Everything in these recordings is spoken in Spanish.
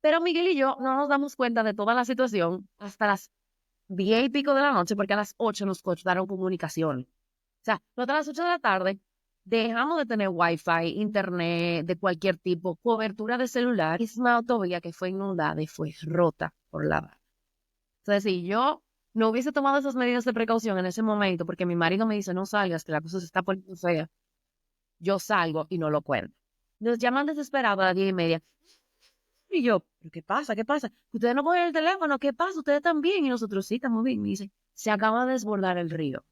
Pero Miguel y yo no nos damos cuenta de toda la situación hasta las 10 y pico de la noche, porque a las 8 nos cortaron comunicación. O sea, nosotros a las 8 de la tarde dejamos de tener wifi, internet de cualquier tipo, cobertura de celular. Misma autovía que fue inundada y fue rota por la bala. Entonces, si yo no hubiese tomado esas medidas de precaución en ese momento, porque mi marido me dice, no salgas, que la cosa se está poniendo fea, yo salgo y no lo cuento. Nos llaman desesperados a las 10:30. Y yo, ¿pero qué pasa? ¿Qué pasa? Ustedes no cogen el teléfono, ¿qué pasa? Ustedes están bien. Y nosotros sí estamos bien. Me dice, se acaba de desbordar el río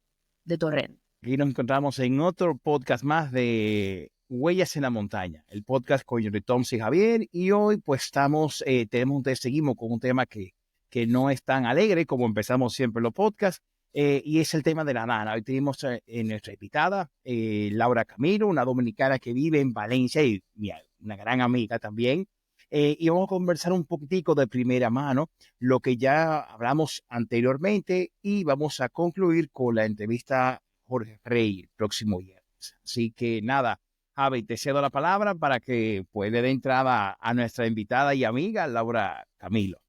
de Torrent. Aquí nos encontramos en otro podcast más de Huellas en la Montaña, el podcast con Jordi Toms y Javier. Y hoy pues seguimos con un tema que no es tan alegre como empezamos siempre los podcasts, y es el tema de la nana. Hoy tenemos en nuestra invitada, Laura Camilo, una dominicana que vive en Valencia y una gran amiga también. Y vamos a conversar un poquitico de primera mano lo que ya hablamos anteriormente y vamos a concluir con la entrevista Jorge Rey el próximo viernes. Así que nada, Javi, te cedo la palabra para que pues, le dé entrada a nuestra invitada y amiga Laura Camilo.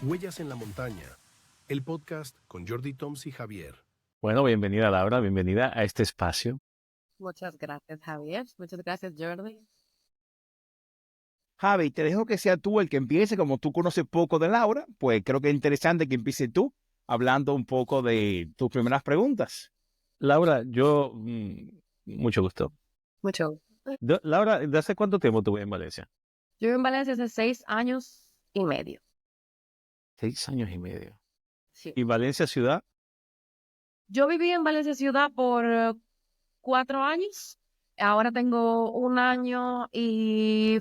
Huellas en la Montaña, el podcast con Jordi Toms y Javier. Bueno, bienvenida Laura, bienvenida a este espacio. Muchas gracias, Javier. Muchas gracias, Jordi. Javi, te dejo que sea tú el que empiece, como tú conoces poco de Laura, pues creo que es interesante que empiece tú hablando un poco de tus primeras preguntas. Laura, mucho gusto. Mucho. Laura, ¿de hace cuánto tiempo tú vives en Valencia? Yo vivo en Valencia hace 6 años y medio. 6 años y medio. Sí. ¿Y Valencia ciudad? Yo viví en Valencia ciudad por 4 años. Ahora tengo 1 año y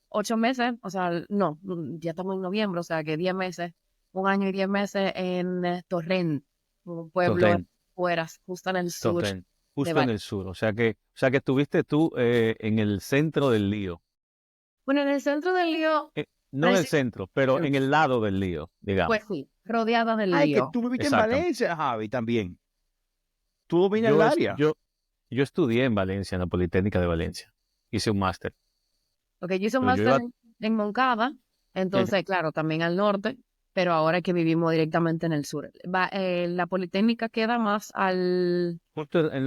8 meses. O sea, no, ya estamos en noviembre, o sea que 10 meses. 1 año y 10 meses en Torrent, un pueblo Torrent, fuera, justo en el sur Torrent, de justo en el Valencia. sur. O sea que estuviste tú en el centro del lío. Bueno, en el centro del lío, No en el precisamente, centro, pero en el lado del lío, digamos. pues sí, rodeada del Ay, que lío. tú viviste en Exactamente. Exactamente. Valencia, Javi, también. Tú dominas el Yo, área. yo estudié en Valencia, en la Politécnica de Valencia. Hice un máster. Ok, yo hice un Pero yo máster iba. en Moncada, entonces, claro, también al norte, pero ahora que vivimos directamente en el sur. La Politécnica queda más Justo al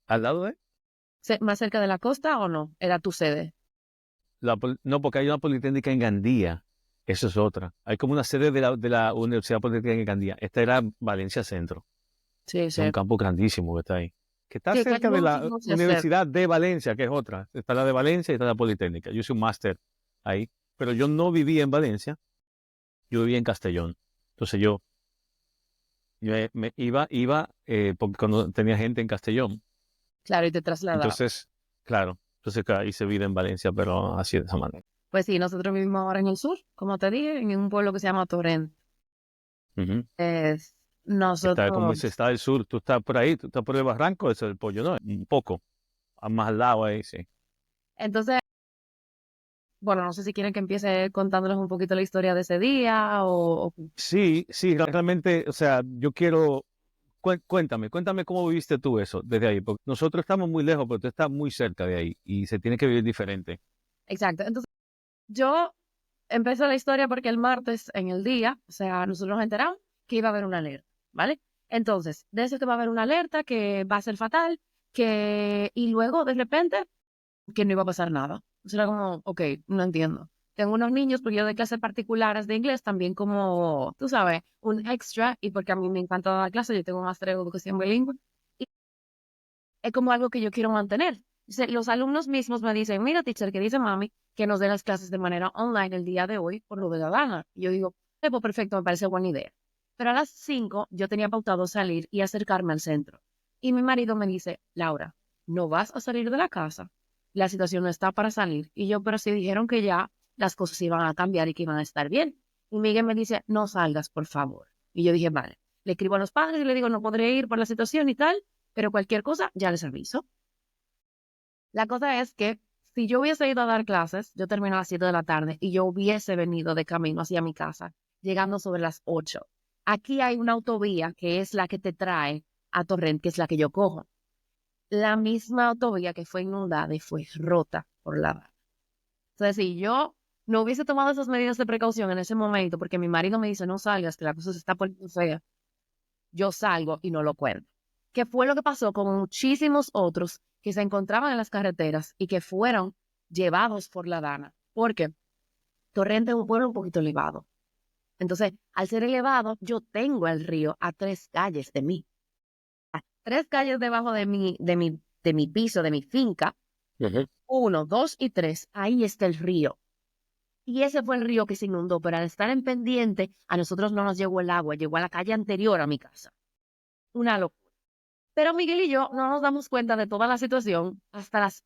lado de. más cerca de la costa, ¿o no? ¿Era tu sede? No, porque hay una politécnica en Gandía. Eso es otra. Hay como una sede de la Universidad Politécnica en Gandía. Esta era Valencia Centro. Sí, Es sí. un campo grandísimo que está ahí. Que está Sí, que hay cerca de la muchísimo que hacer. Universidad de Valencia, que es otra. Está la de Valencia y está la Politécnica. Yo hice un máster ahí. Pero yo no vivía en Valencia, yo vivía en Castellón. Entonces yo me iba porque cuando tenía gente en Castellón. Claro, y te trasladaba. Entonces, claro, claro, hice vida en Valencia, pero así de esa manera. Pues sí, nosotros vivimos ahora en el sur, como te dije, en un pueblo que se llama Torrent. Ujú. Es, Está, como dice, nosotros, está al sur, tú estás por ahí, tú estás por el barranco, ese es el pollo, ¿no? Un poco, más al lado ahí, sí. entonces, bueno, no sé si quieren que empiece contándoles un poquito la historia de ese día o. Sí, sí, realmente, o sea, yo quiero, cuéntame cómo viviste tú eso desde ahí, porque nosotros estamos muy lejos, pero tú estás muy cerca de ahí y se tiene que vivir diferente. Exacto. Entonces, yo empecé la historia porque el martes en el día, o sea, nosotros nos enteramos que iba a haber una alerta, ¿vale? Entonces, de eso que va a haber una alerta, que va a ser fatal, y luego de repente que no iba a pasar nada. O sea, era como, ok, no entiendo. Tengo unos niños, porque yo doy clases particulares de inglés, también como, tú sabes, un extra, y porque a mí me encanta dar clases, yo tengo un máster en educación bilingüe, y es como algo que yo quiero mantener. Los alumnos mismos me dicen, mira, teacher, que dice mami que nos dé las clases de manera online el día de hoy por lo de la gana. Y yo digo, pues perfecto, me parece buena idea. Pero a las 5 yo tenía pautado salir y acercarme al centro. Y mi marido me dice, Laura, no vas a salir de la casa. La situación no está para salir. Y yo, pero si dijeron que ya las cosas iban a cambiar y que iban a estar bien. Y Miguel me dice, no salgas, por favor. Y yo dije, vale. Le escribo a los padres y le digo, no podré ir por la situación y tal, pero cualquier cosa ya les aviso. La cosa es que si yo hubiese ido a dar clases, yo termino a las 7 de la tarde y yo hubiese venido de camino hacia mi casa, llegando sobre las 8. Aquí hay una autovía que es la que te trae a Torrent, que es la que yo cojo. La misma autovía que fue inundada y fue rota por la Dana. Entonces, si yo no hubiese tomado esas medidas de precaución en ese momento, porque mi marido me dice, no salgas, que la cosa se está poniendo fea, yo salgo y no lo cuento. ¿Qué fue lo que pasó con muchísimos otros que se encontraban en las carreteras y que fueron llevados por la Dana? Porque Torrente es un pueblo un poquito elevado. Entonces, al ser elevado, yo tengo el río a 3 calles de mí. A 3 calles debajo de mi piso, de mi finca. 1, 2 y 3, ahí está el río. Y ese fue el río que se inundó, pero al estar en pendiente, a nosotros no nos llegó el agua, llegó a la calle anterior a mi casa. Una locura. Pero Miguel y yo no nos damos cuenta de toda la situación hasta las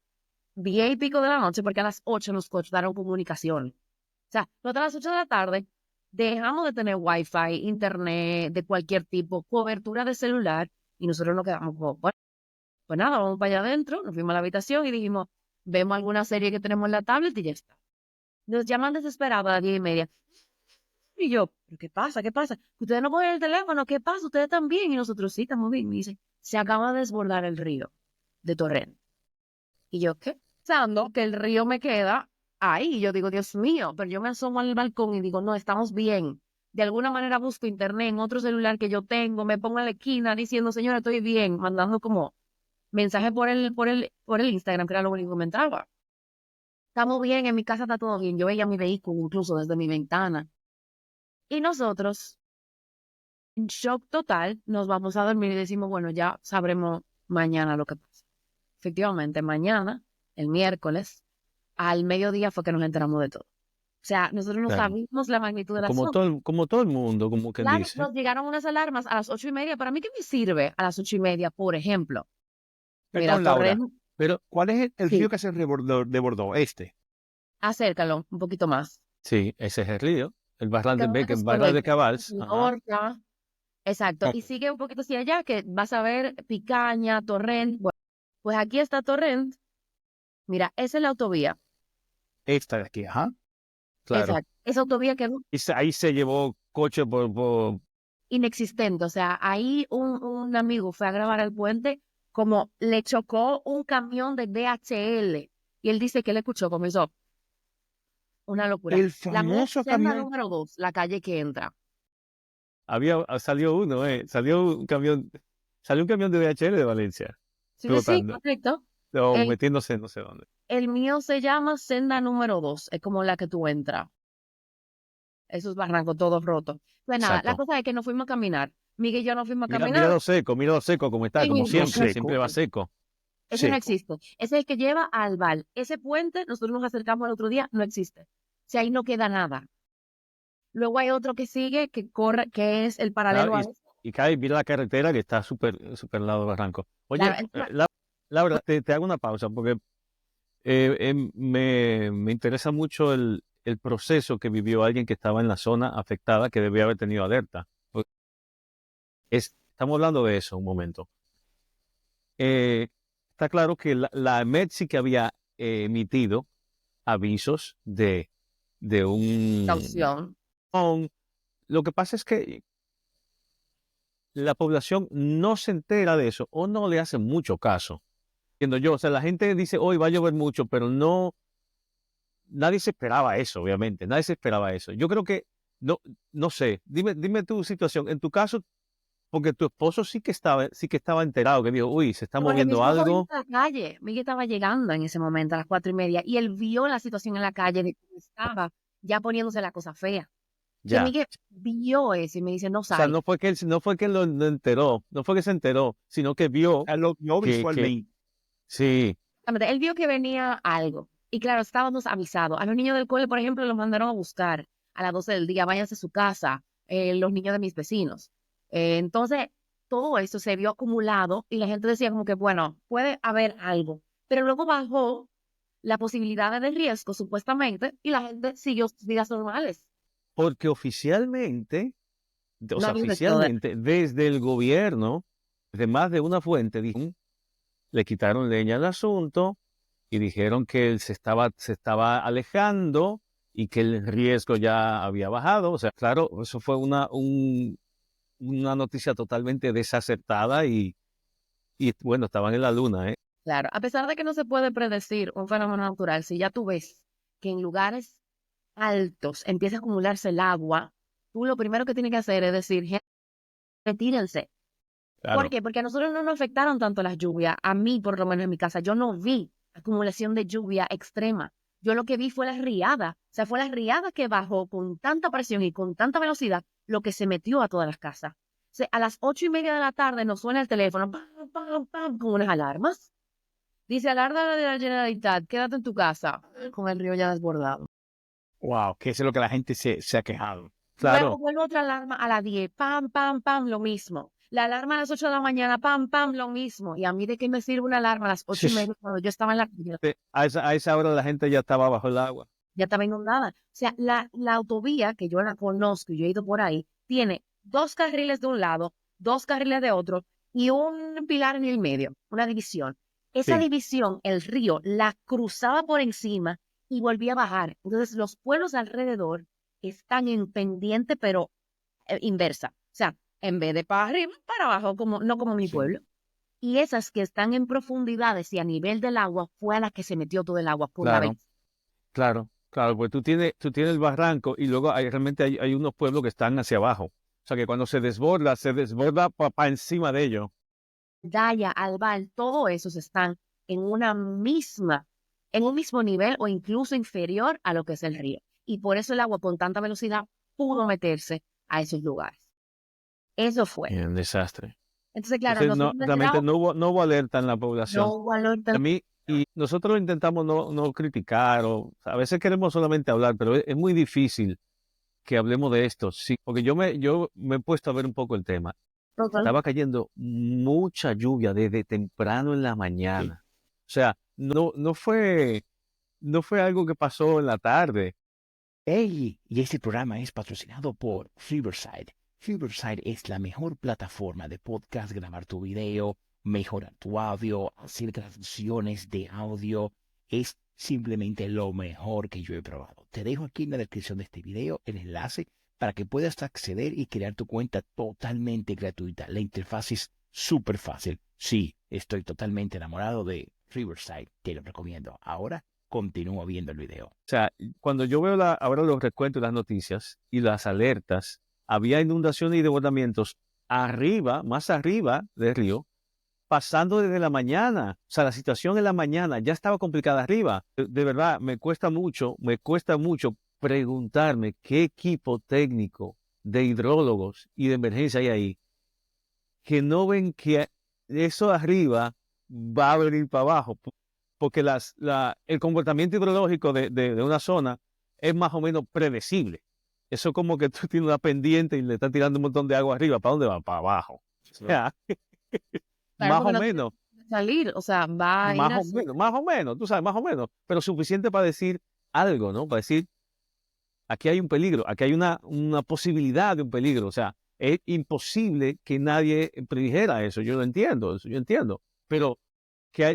10 y pico de la noche, porque a las 8 nos cortaron comunicación. O sea, nosotros a las 8 de la tarde dejamos de tener wifi, internet de cualquier tipo, cobertura de celular, y nosotros nos quedamos como, bueno, pues nada, vamos para allá adentro, nos fuimos a la habitación y dijimos, vemos alguna serie que tenemos en la tablet y ya está. Nos llaman desesperados a las 10:30. Y yo, ¿pero qué pasa? ¿Qué pasa? Ustedes no cogen el teléfono, ¿qué pasa? Ustedes están bien. Y nosotros sí estamos bien. Me dicen, se acaba de desbordar el río de Torrent. Y yo, ¿qué? Pensando que el río me queda ahí. Y yo digo, Dios mío, pero yo me asomo al balcón y digo, no, estamos bien. De alguna manera busco internet en otro celular que yo tengo, me pongo en la esquina diciendo, señora, estoy bien, mandando como mensaje por el Instagram, que era lo único que me entraba. Estamos bien, en mi casa está todo bien. Yo veía mi vehículo incluso desde mi ventana. Y nosotros, en shock total, nos vamos a dormir y decimos, bueno, ya sabremos mañana lo que pasa. Efectivamente, mañana, el miércoles, al mediodía fue que nos enteramos de todo. O sea, nosotros no Claro. sabíamos la magnitud del Como asunto. como todo el mundo, como quien Claro, dice. nos llegaron unas alarmas a las 8:30. ¿Para mí qué me sirve a las 8:30, por ejemplo? Mira, Perdón, Laura, Torrent, pero ¿cuál es el río sí, que se desbordó? Este. acércalo un poquito más. Sí, ese es el río. El Porque Barral no es Barral de correcto. Cabals. Ajá. Lorca. Exacto. Y Ok. sigue un poquito hacia allá, que vas a ver Picaña, Torrent. Bueno, pues aquí está Torrent. Mira, esa es la autovía. Esta de aquí, ajá. Claro. Exacto. Esa autovía quedó Y ahí se llevó coche por... inexistente. O sea, ahí un amigo fue a grabar el puente, como le chocó un camión de DHL. Y él dice que él escuchó, comenzó una locura. El La mía famoso senda camión. número 2, la calle que entra. Salió uno, salió un camión de DHL de Valencia, Sí, sí, sí, flotando, correcto. o El, metiéndose en no sé dónde. el mío se llama senda número 2, es como la que tú entras. Esos barrancos todos rotos. Pues nada, la Exacto. cosa es que nos fuimos a caminar. Miguel y yo nos fuimos a caminar. Mira lo seco como está, Ay, como Lo siempre, seco, siempre va seco. ese no seco. existe. Ese es el que lleva al Val. Ese puente, nosotros nos acercamos el otro día, no existe. O sea, ahí no queda nada. Luego hay otro que sigue, que corre, que es el Claro, paralelo a ese. y cae, mira la carretera que está súper al lado del barranco. Claro, Oye, Laura, te hago una pausa porque me interesa mucho el proceso que vivió alguien que estaba en la zona afectada, que debía haber tenido alerta. Porque estamos hablando de eso un momento. Está claro que la EMET sí que había emitido avisos de un... opción. Lo que pasa es que la población no se entera de eso o no le hace mucho caso. Entiendo yo, o sea, la gente dice, hoy va a llover mucho, pero nadie se esperaba eso, obviamente, nadie se esperaba eso. Yo creo que, no sé, dime tu situación. En tu caso, porque tu esposo sí que estaba enterado, que dijo, uy, se está Porque mi moviendo esposo vino algo, a la calle. Miguel estaba llegando en ese momento a las 4:30 y él vio la situación en la calle de cómo estaba ya poniéndose la cosa fea. Entonces ya. Miguel vio eso y me dice, no O sea, salga. no fue que él lo enteró, no fue que se enteró, sino que vio Lo vio que visualmente. sí, Exactamente, él vio que venía algo. Y claro, estábamos avisados. A los niños del cole, por ejemplo, los mandaron a buscar a las 12 del día, váyanse a su casa, los niños de mis vecinos. Entonces, todo eso se vio acumulado y la gente decía como que, bueno, puede haber algo. Pero luego bajó la posibilidad de riesgo, supuestamente, y la gente siguió sus vidas normales. porque oficialmente, o No sea, había un desorden. oficialmente, desde el gobierno, de más de una fuente, le quitaron leña al asunto y dijeron que él se estaba alejando y que el riesgo ya había bajado. O sea, claro, eso fue una noticia totalmente desacertada y bueno, estaban en la luna, ¿eh? Claro, a pesar de que no se puede predecir un fenómeno natural, si ya tú ves que en lugares altos empieza a acumularse el agua, tú lo primero que tienes que hacer es decir, "Gente, retírense". ¿Por Claro. qué? Porque a nosotros no nos afectaron tanto las lluvias, a mí por lo menos en mi casa, yo no vi acumulación de lluvia extrema. Yo lo que vi fue la riada, o sea, fue la riada que bajó con tanta presión y con tanta velocidad, lo que se metió a todas las casas. O sea, a las 8:30 de la tarde nos suena el teléfono, pam, pam, pam, con unas alarmas. Dice, alarma de la Generalitat, quédate en tu casa, con el río ya desbordado. Wow, que eso es lo que la gente se ha quejado. Luego Claro. vuelve otra alarma a las 10, pam, pam, pam, lo mismo. La alarma a las 8 de la mañana, pam, pam, lo mismo. ¿Y a mí de qué me sirve una alarma a las 8:30 cuando yo estaba en la calle? A esa hora la gente ya estaba bajo el agua. Ya estaba inundada. O sea, la autovía, que yo la conozco y yo he ido por ahí, tiene 2 carriles de un lado, 2 carriles de otro y un pilar en el medio, una división. Esa Sí. división, el río, la cruzaba por encima y volvía a bajar. Entonces, los pueblos alrededor están en pendiente, pero inversa. O sea, en vez de para arriba, para abajo, como, no como mi Sí. pueblo. Y esas que están en profundidades y a nivel del agua, fue a la que se metió todo el agua por la Claro, vez. claro, pues tú tienes el barranco y luego realmente hay unos pueblos que están hacia abajo. O sea que cuando se desborda para encima de ellos. Daya, Albal, todo esos están en una misma, en un mismo nivel o incluso inferior a lo que es el río. Y por eso el agua con tanta velocidad pudo meterse a esos lugares. Eso fue. Un desastre. Entonces, claro, Entonces, no, nosotros nos realmente enteramos, no hubo alerta en la no población. hubo alerta. A mí, y nosotros intentamos no criticar, o a veces queremos solamente hablar, pero es muy difícil que hablemos de esto, sí, porque yo me he puesto a ver un poco el tema. Total. Estaba cayendo mucha lluvia desde temprano en la Sí. mañana. O sea, no fue algo que pasó en la tarde. Hey, y este programa es patrocinado por Riverside. Riverside es la mejor plataforma de podcast, grabar tu video, mejorar tu audio, hacer traducciones de audio. Es simplemente lo mejor que yo he probado. Te dejo aquí en la descripción de este video el enlace para que puedas acceder y crear tu cuenta totalmente gratuita. La interfaz es súper fácil. Sí, estoy totalmente enamorado de Riverside. Te lo recomiendo. Ahora continúo viendo el video. O sea, cuando yo veo ahora los recuentos y las noticias y las alertas, había inundaciones y desbordamientos más arriba del río, pasando desde la mañana. O sea, la situación en la mañana ya estaba complicada arriba. De verdad, me cuesta mucho preguntarme qué equipo técnico de hidrólogos y de emergencia hay ahí que no ven que eso arriba va a venir para abajo, porque el comportamiento hidrológico de una zona es más o menos predecible. Eso como que tú tienes una pendiente y le estás tirando un montón de agua arriba. ¿Para dónde va? Para abajo. O sea, Claro, más porque o no tiene menos, que salir, o sea, va a ir así. más o menos, tú sabes, más o menos, pero suficiente para decir algo, ¿no? Para decir, aquí hay un peligro, aquí hay una posibilidad de un peligro. O sea, es imposible que nadie predijera eso. Yo lo entiendo, eso yo entiendo. Pero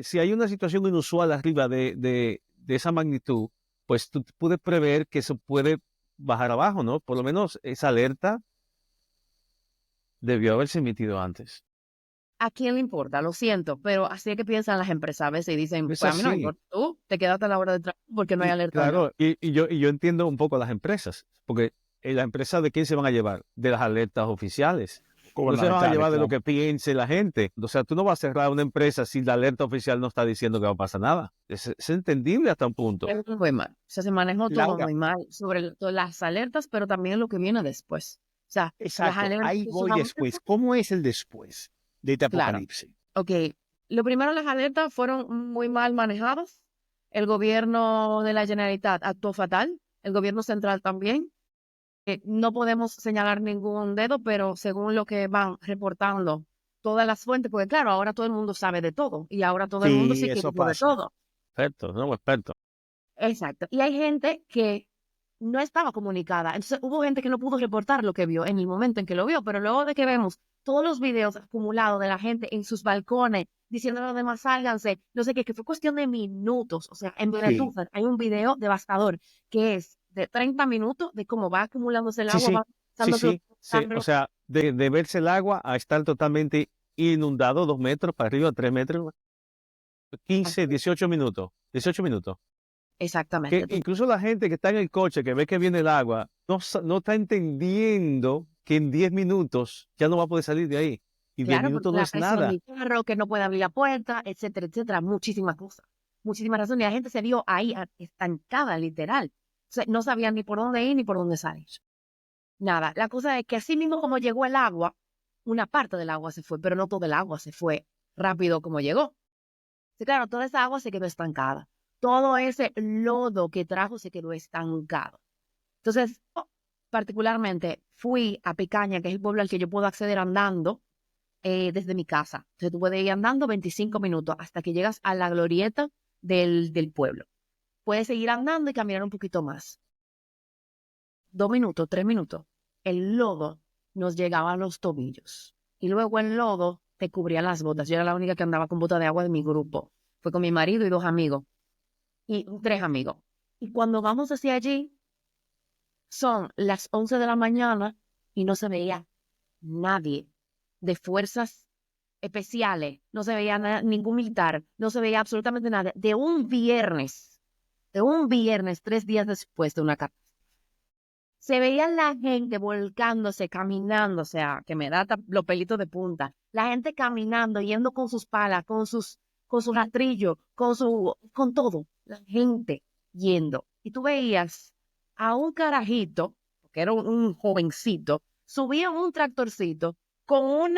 si hay una situación inusual arriba de esa magnitud, pues tú puedes prever que eso puede bajar abajo, ¿no? Por lo menos esa alerta debió haberse emitido antes. ¿A quién le importa? Lo siento, pero así es que piensan las empresas a veces y dicen, Es pues a mí no me así. importa, tú te quedaste a la hora de trabajo porque no hay Y alerta de nada. claro, y yo entiendo un poco a las empresas, porque las empresas, ¿de quién se van a llevar? De las alertas oficiales. No se van a Gubernamentales, llevar de lo claro. que piense la gente. O sea, tú no vas a cerrar una empresa si la alerta oficial no está diciendo que va a pasar nada. Es entendible hasta un punto. Pero muy mal. O sea, se manejó todo Laura, muy mal sobre todas las alertas, pero también lo que viene después. O sea, las exacto, alertas ahí voy solamente, después. ¿Cómo es el después de este claro. apocalipsis? Ok, lo primero, las alertas fueron muy mal manejadas. El gobierno de la Generalitat actuó fatal, el gobierno central también. No podemos señalar ningún dedo, pero según lo que van reportando todas las fuentes, porque claro, ahora todo el mundo sabe de todo y ahora todo el mundo Sí, sí que eso supo de pasa. todo. Expertos, ¿no? Expertos. Exacto. Y hay gente que no estaba comunicada. Entonces hubo gente que no pudo reportar lo que vio en el momento en que lo vio, pero luego de que vemos todos los videos acumulados de la gente en sus balcones diciendo a los demás sálganse, no sé qué, que fue cuestión de minutos. O sea, en Sí, Venezuela hay un video devastador que es de 30 minutos de cómo va acumulándose el Sí, agua, sí, va sí, pasándose los sí, sí. O carros. sea, de verse el agua a estar totalmente inundado, 2 metros para arriba, 3 metros, 15, 18 minutos. 18 minutos. Exactamente. Que incluso la gente que está en el coche, que ve que viene el agua, no está entendiendo que en 10 minutos ya no va a poder salir de ahí. Y 10 Claro, porque minutos no la es presión nada. del carro, que no puede abrir la puerta, etcétera, etcétera, muchísimas cosas, muchísimas razones. Y la gente se vio ahí estancada, literal. O sea, no sabían ni por dónde ir ni por dónde salir. Nada, la cosa es que así mismo como llegó el agua, una parte del agua se fue, pero no todo el agua se fue rápido como llegó. Sí, claro, toda esa agua se quedó estancada. Todo ese lodo que trajo se quedó estancado. Entonces, yo particularmente fui a Picaña, que es el pueblo al que yo puedo acceder andando desde mi casa. Entonces tú puedes ir andando 25 minutos hasta que llegas a la glorieta del pueblo. Puedes seguir andando y caminar un poquito más. 2 minutos, 3 minutos. El lodo nos llegaba a los tobillos. Y luego el lodo te cubría las botas. Yo era la única que andaba con bota de agua de mi grupo. Fue con mi marido y 2 amigos. Y 3 amigos. Y cuando vamos hacia allí, son las 11 de la mañana y no se veía nadie de fuerzas especiales, no se veía ningún militar, no se veía absolutamente nada. De un viernes, 3 días después de una catástrofe. Se veía la gente volcándose, caminando, o sea, que me da los pelitos de punta. La gente caminando, yendo con sus palas, con su rastrillo, con todo. La gente yendo. Y tú veías a un carajito, que era un jovencito, subía en un tractorcito con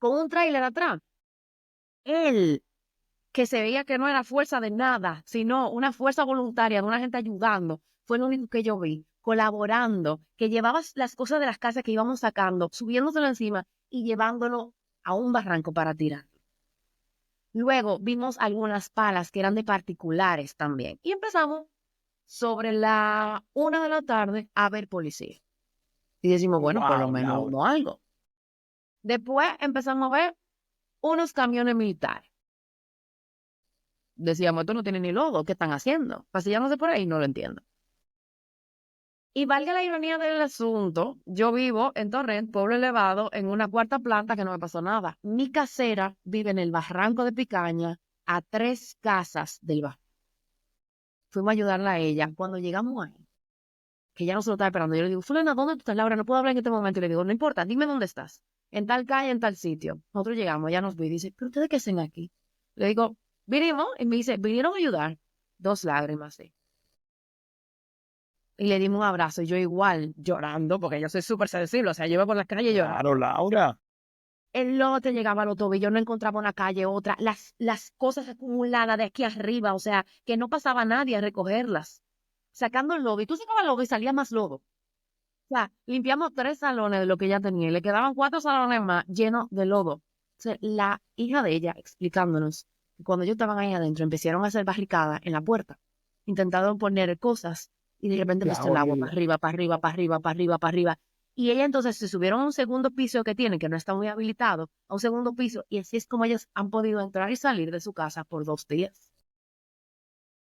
un tráiler atrás. Él, que se veía que no era fuerza de nada, sino una fuerza voluntaria de una gente ayudando, fue lo único que yo vi, colaborando, que llevaba las cosas de las casas que íbamos sacando, subiéndoselo encima y llevándolo a un barranco para tirar. Luego vimos algunas palas que eran de particulares también. Y empezamos sobre la 1 de la tarde a ver policía. Y decimos, bueno, por lo Wow, menos Laura. no algo. Después empezamos a ver unos camiones militares. Decíamos, esto no tiene ni logo, ¿qué están haciendo? Paseándose por ahí, no lo entiendo. Y valga la ironía del asunto, yo vivo en Torrent, pueblo elevado, en una 4ª planta que no me pasó nada. Mi casera vive en el barranco de Picaña, a 3 casas del barranco. Fuimos a ayudarla a ella. Cuando llegamos ahí, que ya no se lo estaba esperando, yo le digo, Fulana, ¿dónde tú estás, Laura? No puedo hablar en este momento. Y le digo, no importa, dime dónde estás. En tal calle, en tal sitio. Nosotros llegamos, ella nos ve y dice, ¿pero ustedes qué hacen aquí? Le digo, vinimos, y me dice, vinieron a ayudar. 2 lágrimas, sí. Y le dimos un abrazo, y yo igual, llorando, porque yo soy súper sensible, o sea, yo iba por la calle llorando. Claro, Laura. El lote llegaba a los tobillos, no encontraba una calle, otra, las cosas acumuladas de aquí arriba, o sea, que no pasaba nadie a recogerlas. Sacando el lodo, y tú sacabas el lodo y salía más lodo. O sea, limpiamos 3 salones de lo que ella tenía, y le quedaban 4 salones más llenos de lodo. O sea, la hija de ella explicándonos que cuando ellos estaban ahí adentro, empezaron a hacer barricadas en la puerta, intentando poner cosas, y de repente Qué empezó el agua para horrible. arriba, para arriba, para arriba, para arriba, para arriba. Y ella entonces se subieron a un segundo piso que tienen, que no está muy habilitado, a un segundo piso, y así es como ellas han podido entrar y salir de su casa por 2 días.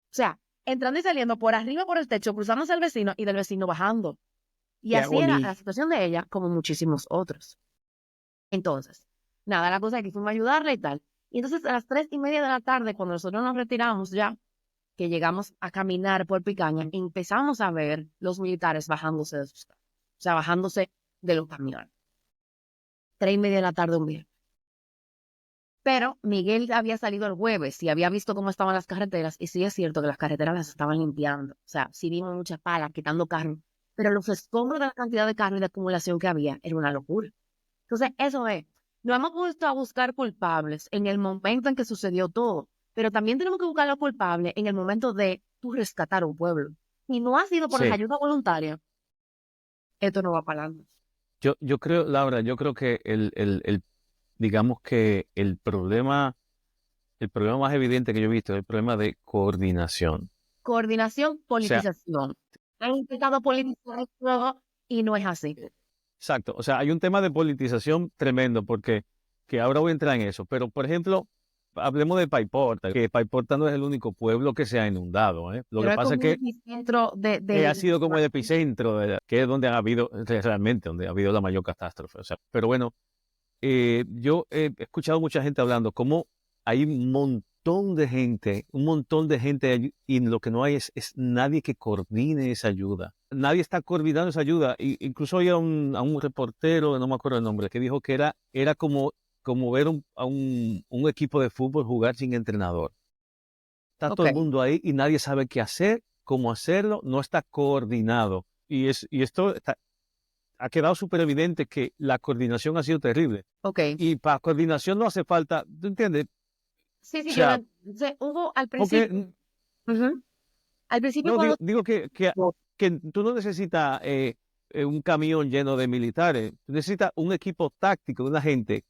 O sea, entrando y saliendo por arriba por el techo, cruzándose al vecino y del vecino bajando. Y Qué así era agonía. la situación de ella, como muchísimos otros. Entonces, nada, la cosa es que fuimos a ayudarla y tal. Y entonces a las 3:30 de la tarde, cuando nosotros nos retiramos ya, que llegamos a caminar por Picaña, empezamos a ver los militares bajándose de sus casas. O sea, bajándose de los camiones. 3:30 de la tarde un viernes. Pero Miguel había salido el jueves y había visto cómo estaban las carreteras. Y sí es cierto que las carreteras las estaban limpiando. O sea, sí vimos muchas palas quitando carros. Pero los escombros de la cantidad de carro y de acumulación que había era una locura. Entonces, eso es. Nos hemos puesto a buscar culpables en el momento en que sucedió todo. Pero también tenemos que buscar los culpables en el momento de tú rescatar un pueblo. Y no ha sido por las Sí. ayudas voluntarias. Esto no va para adelante. Yo creo, Laura, yo creo que digamos que el problema más evidente que yo he visto es el problema de coordinación. Coordinación, O sea, politización. Han intentado politizar esto y no es así. exacto. O sea, hay un tema de politización tremendo porque que ahora voy a entrar en eso. Pero, por ejemplo, hablemos de Paiporta, que Paiporta no es el único pueblo que se ha inundado, ¿eh? Lo Pero que es pasa es como un que epicentro ha sido como el epicentro, que es donde ha habido, realmente, donde ha habido la mayor catástrofe. O sea, pero bueno, yo he escuchado mucha gente hablando como hay un montón de gente allí, y lo que no hay es nadie que coordine esa ayuda. Nadie está coordinando esa ayuda. Incluso había a un reportero, no me acuerdo el nombre, que dijo que era como ver a un equipo de fútbol jugar sin entrenador. Está todo el Ok. mundo ahí y nadie sabe qué hacer, cómo hacerlo, no está coordinado. Y esto ha quedado súper evidente que la coordinación ha sido terrible. Ok. Y para coordinación no hace falta, ¿tú entiendes? Sí, O sí, yo sea, hubo al porque, principio. Ujú. Al principio no, cuando... digo que tú no necesitas un camión lleno de militares, tú necesitas un equipo táctico, una gente.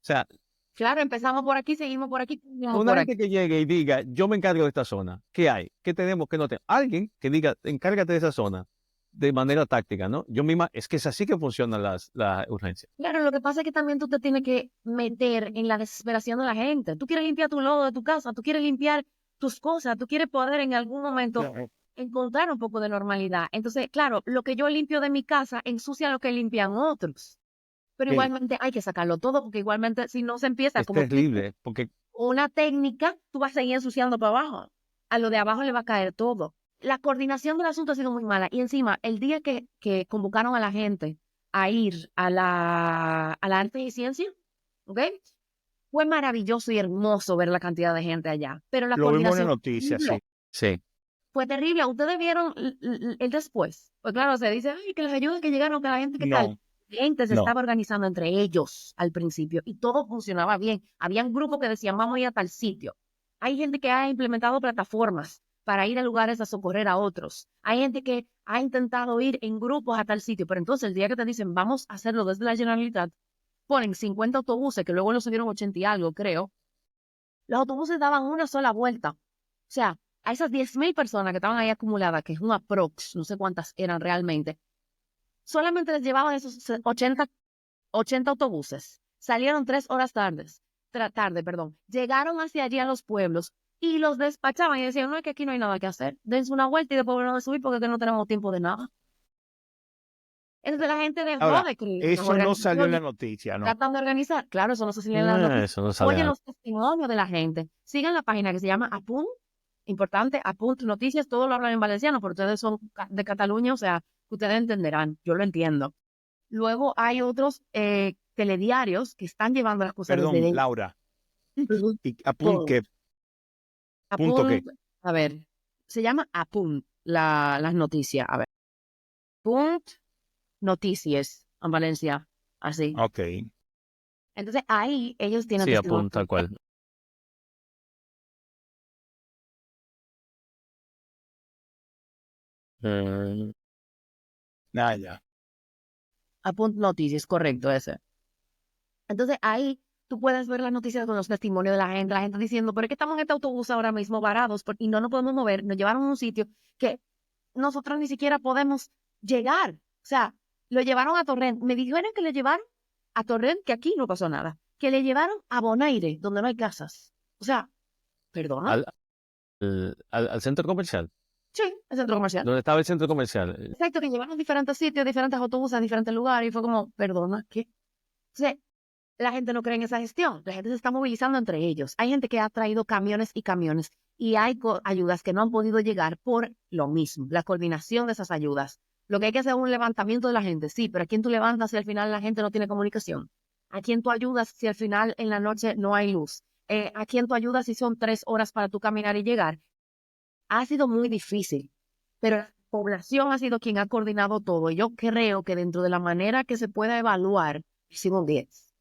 O sea, Claro, empezamos por aquí, seguimos por aquí, terminamos una por gente aquí. que llegue y diga, yo me encargo de esta zona. ¿Qué hay? ¿Qué tenemos que no tenemos? Alguien que diga, encárgate de esa zona de manera táctica, ¿no? Yo misma, es que es así que funcionan las urgencias. Claro, lo que pasa es que también tú te tienes que meter en la desesperación de la gente. Tú quieres limpiar tu lodo de tu casa, tú quieres limpiar tus cosas, tú quieres poder en algún momento Claro. encontrar un poco de normalidad. Entonces, claro, lo que yo limpio de mi casa ensucia lo que limpian otros. Pero Sí, igualmente hay que sacarlo todo, porque igualmente si no se empieza es como tú dices, terrible, porque una técnica, tú vas a seguir ensuciando para abajo. A lo de abajo le va a caer todo. La coordinación del asunto ha sido muy mala. Y encima, el día que convocaron a la gente a ir a la arte y ciencia, ¿ok? Fue maravilloso y hermoso ver la cantidad de gente allá. Pero la Lo vimos en la coordinación noticia, sí. sí. fue terrible. Ustedes vieron el después. Pues claro, se dice, ay, que las ayudas que llegaron, que la gente, ¿qué tal? No, La gente se no. estaba organizando entre ellos al principio y todo funcionaba bien. Habían grupos que decían, vamos a ir a tal sitio. Hay gente que ha implementado plataformas para ir a lugares a socorrer a otros. Hay gente que ha intentado ir en grupos a tal sitio, pero entonces el día que te dicen, vamos a hacerlo desde la Generalitat, ponen 50 autobuses, que luego lo subieron 80 y algo, creo. Los autobuses daban una sola vuelta. O sea, a esas 10.000 personas que estaban ahí acumuladas, que es un aprox, no sé cuántas eran realmente, solamente les llevaban esos 80 autobuses. Salieron 3 horas tarde, perdón. Llegaron hacia allí a los pueblos y los despachaban y decían, no, es que aquí no hay nada que hacer. Dense una vuelta y después volvemos a subir porque es que no tenemos tiempo de nada. Entonces la gente dejó Ahora, de creer en las eso no salió en la organizaciones, noticia, ¿no? tratan de organizar. Claro, eso no se sigue en la noticia. Eso no sale Oye, nada. los testimonios de la gente. Sigan la página que se llama Apunt, importante, Apunt Noticias, todos lo hablan en valenciano, pero ustedes son de Cataluña, o sea, ustedes entenderán, yo lo entiendo. Luego hay otros telediarios que están llevando las cosas desde Perdón, dentro. Laura. ¿Y Punt, punto qué? Apunt, a ver, se llama Apunt las noticias, a ver. Punt Noticias en Valencia, así. Ok. Entonces ahí ellos tienen Sí, testimonios. apunta tal cual. Eh, Nada, ya. Apunt Noticias, correcto ese. Entonces ahí tú puedes ver las noticias con los testimonios de la gente diciendo, pero es que estamos en este autobús ahora mismo varados y no nos podemos mover, nos llevaron a un sitio que nosotros ni siquiera podemos llegar. O sea, lo llevaron a Torrent. Me dijeron que le llevaron a Torrent, que aquí no pasó nada, que le llevaron a Bonaire, donde no hay casas. O sea, ¿perdona? al, al centro comercial. Sí, el centro comercial. ¿Dónde estaba el centro comercial? Exacto, que llevaron diferentes sitios, diferentes autobuses a diferentes lugares y fue como, perdona, ¿qué? O sea, la gente no cree en esa gestión, la gente se está movilizando entre ellos. Hay gente que ha traído camiones y camiones y hay ayudas que no han podido llegar por lo mismo, la coordinación de esas ayudas. Lo que hay que hacer es un levantamiento de la gente, sí, pero ¿a quién tú levantas si al final la gente no tiene comunicación? ¿A quién tú ayudas si al final en la noche no hay luz? ¿A quién tú ayudas si son 3 horas para tú caminar y llegar? Ha sido muy difícil, pero la población ha sido quien ha coordinado todo. Y yo creo que dentro de la manera que se pueda evaluar, hicimos un 10.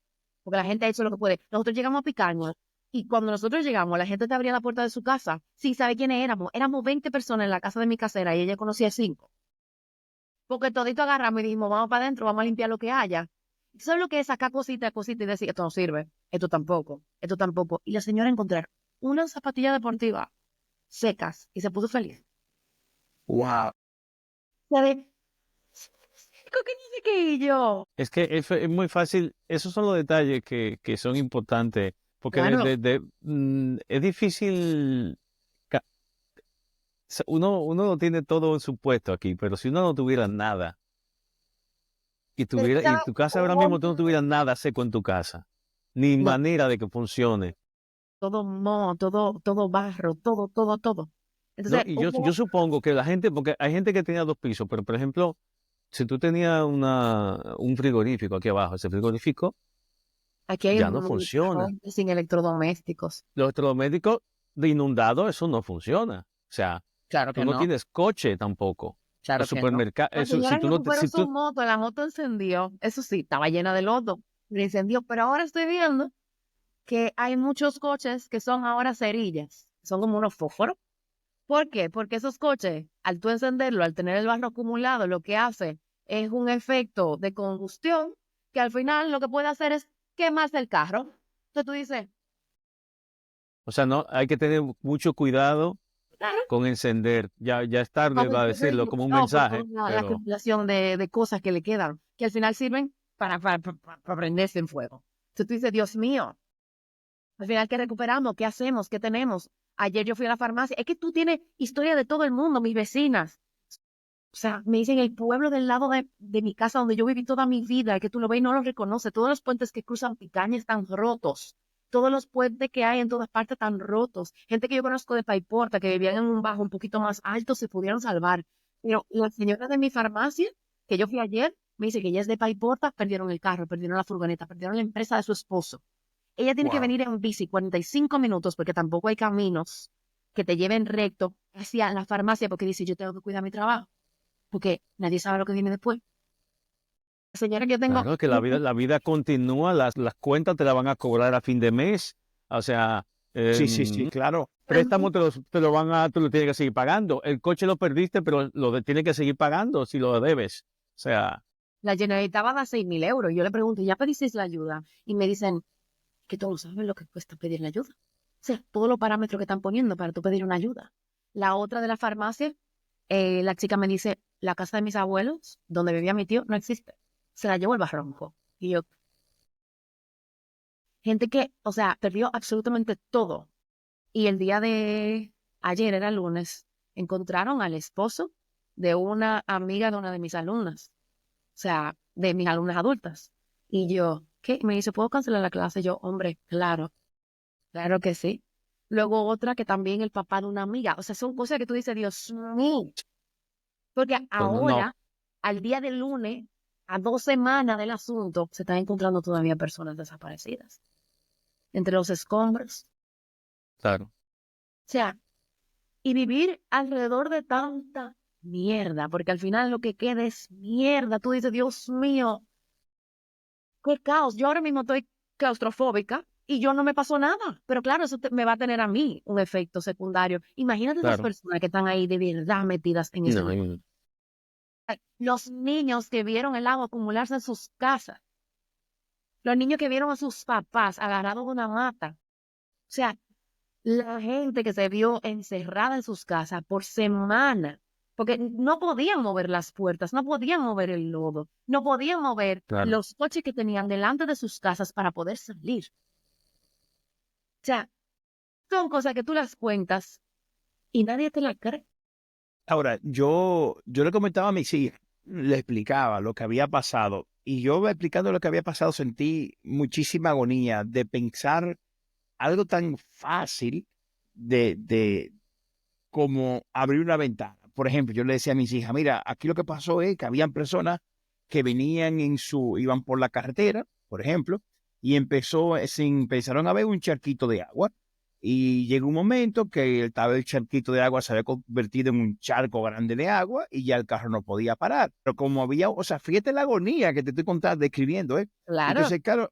Porque la gente ha hecho lo que puede. Nosotros llegamos a Picaño y cuando nosotros llegamos, la gente te abría la puerta de su casa sin saber quiénes éramos. Éramos 20 personas en la casa de mi casera y ella conocía 5. Porque todito agarramos y dijimos, vamos para adentro, vamos a limpiar lo que haya. ¿Sabes lo que es sacar cosita a cosita y decir, esto no sirve, esto tampoco, esto tampoco? Y la señora encontrar una zapatilla deportiva secas y se puso feliz. Wow. ¿Sabes? ¿Con qué dice que yo? Es que es muy fácil, esos son los detalles que son importantes Porque Claro. es difícil. ca- Uno lo tiene todo en su puesto aquí, pero si uno no tuviera nada y Está tu casa ahora mismo tú no todo, tuvieras nada seco en tu casa, ni no, manera de que funcione, todo moho, todo barro, todo. ¿no? Entonces, Y yo supongo que la gente, porque hay gente que tenía 2 pisos, pero por ejemplo, si tú tenías un frigorífico aquí abajo, ese frigorífico aquí hay ya no mucha funciona. gente sin electrodomésticos. Los electrodomésticos de inundado, eso no funciona. O sea, Claro tú que no no, tienes coche tampoco. Los claro que no. La supermercados, si señora tú no te, recuperó si su tú, moto, la moto encendió. Eso sí, estaba llena de lodo. Le incendió, pero ahora estoy viendo que hay muchos coches que son ahora cerillas. Son como unos fósforos. ¿Por qué? Porque esos coches, al tú encenderlo, al tener el barro acumulado, lo que hace es un efecto de combustión que al final lo que puede hacer es quemarse el carro. Entonces tú dices, o sea, no, hay que tener mucho cuidado claro, con encender. Ya es tarde vamos va a a decirlo hacerlo. como un No, por toda mensaje, la pero acumulación de cosas que le quedan, que al final sirven para prenderse en fuego. Entonces tú dices, Dios mío, al final, ¿qué recuperamos? ¿Qué hacemos? ¿Qué tenemos? Ayer yo fui a la farmacia. Es que tú tienes historia de todo el mundo, mis vecinas. O sea, me dicen el pueblo del lado de mi casa donde yo viví toda mi vida, que tú lo ves y no lo reconoces. Todos los puentes que cruzan Picaña están rotos. Todos los puentes que hay en todas partes están rotos. Gente que yo conozco de Paiporta, que vivían en un bajo un poquito más alto, se pudieron salvar. Pero la señora de mi farmacia, que yo fui ayer, me dice que ella es de Paiporta, perdieron el carro, perdieron la furgoneta, perdieron la empresa de su esposo. Ella tiene que Wow. venir en bici 45 minutos porque tampoco hay caminos que te lleven recto hacia la farmacia porque dice, yo tengo que cuidar mi trabajo porque nadie sabe lo que viene después. La señora que yo tengo, claro que la vida continúa, las cuentas te las van a cobrar a fin de mes. O sea, Sí, claro. préstamo te lo tienes que seguir pagando. El coche lo perdiste, pero tienes que seguir pagando si lo debes. O sea, la Generalitat va a dar 6.000 euros. Yo le pregunto, ¿ya pedisteis la ayuda? Y me dicen que todos saben lo que cuesta pedir la ayuda. O sea, todos los parámetros que están poniendo para tú pedir una ayuda. La otra de la farmacia, la chica me dice, la casa de mis abuelos, donde vivía mi tío, no existe. Se la llevó el barranco. Y yo, gente que, o sea, perdió absolutamente todo. Y el día de ayer, era lunes, encontraron al esposo de una amiga de una de mis alumnas, o sea, de mis alumnas adultas. Y yo, ¿qué? Me dice, ¿puedo cancelar la clase? Yo, hombre, claro, claro que sí. Luego otra que también el papá de una amiga. O sea, son cosas que tú dices, Dios mío. Porque no, no, ahora, al día del lunes, a 2 semanas del asunto, se están encontrando todavía personas desaparecidas entre los escombros. claro. O sea, y vivir alrededor de tanta mierda, porque al final lo que queda es mierda. Tú dices, Dios mío, qué caos. Yo ahora mismo estoy claustrofóbica y yo no me pasó nada. Pero claro, eso me va a tener a mí un efecto secundario. Imagínate esas Claro. personas que están ahí de verdad metidas en ese No, lugar. Los niños que vieron el agua acumularse en sus casas. Los niños que vieron a sus papás agarrados de una mata. O sea, la gente que se vio encerrada en sus casas por semanas, porque no podían mover las puertas, no podían mover el lodo, no podían mover claro. los coches que tenían delante de sus casas para poder salir. O sea, son cosas que tú las cuentas y nadie te la cree. Ahora, yo le comentaba a mis hijas, le explicaba lo que había pasado, y yo explicando lo que había pasado sentí muchísima agonía de pensar algo tan fácil de como abrir una ventana. Por ejemplo, yo le decía a mis hijas, mira, aquí lo que pasó es que habían personas que venían iban por la carretera, por ejemplo, y empezaron a ver un charquito de agua. Y llegó un momento que el charquito de agua se había convertido en un charco grande de agua y ya el carro no podía parar. Pero como había, o sea, fíjate la agonía que te estoy contando, describiendo, ¿eh? Claro, Entonces, claro,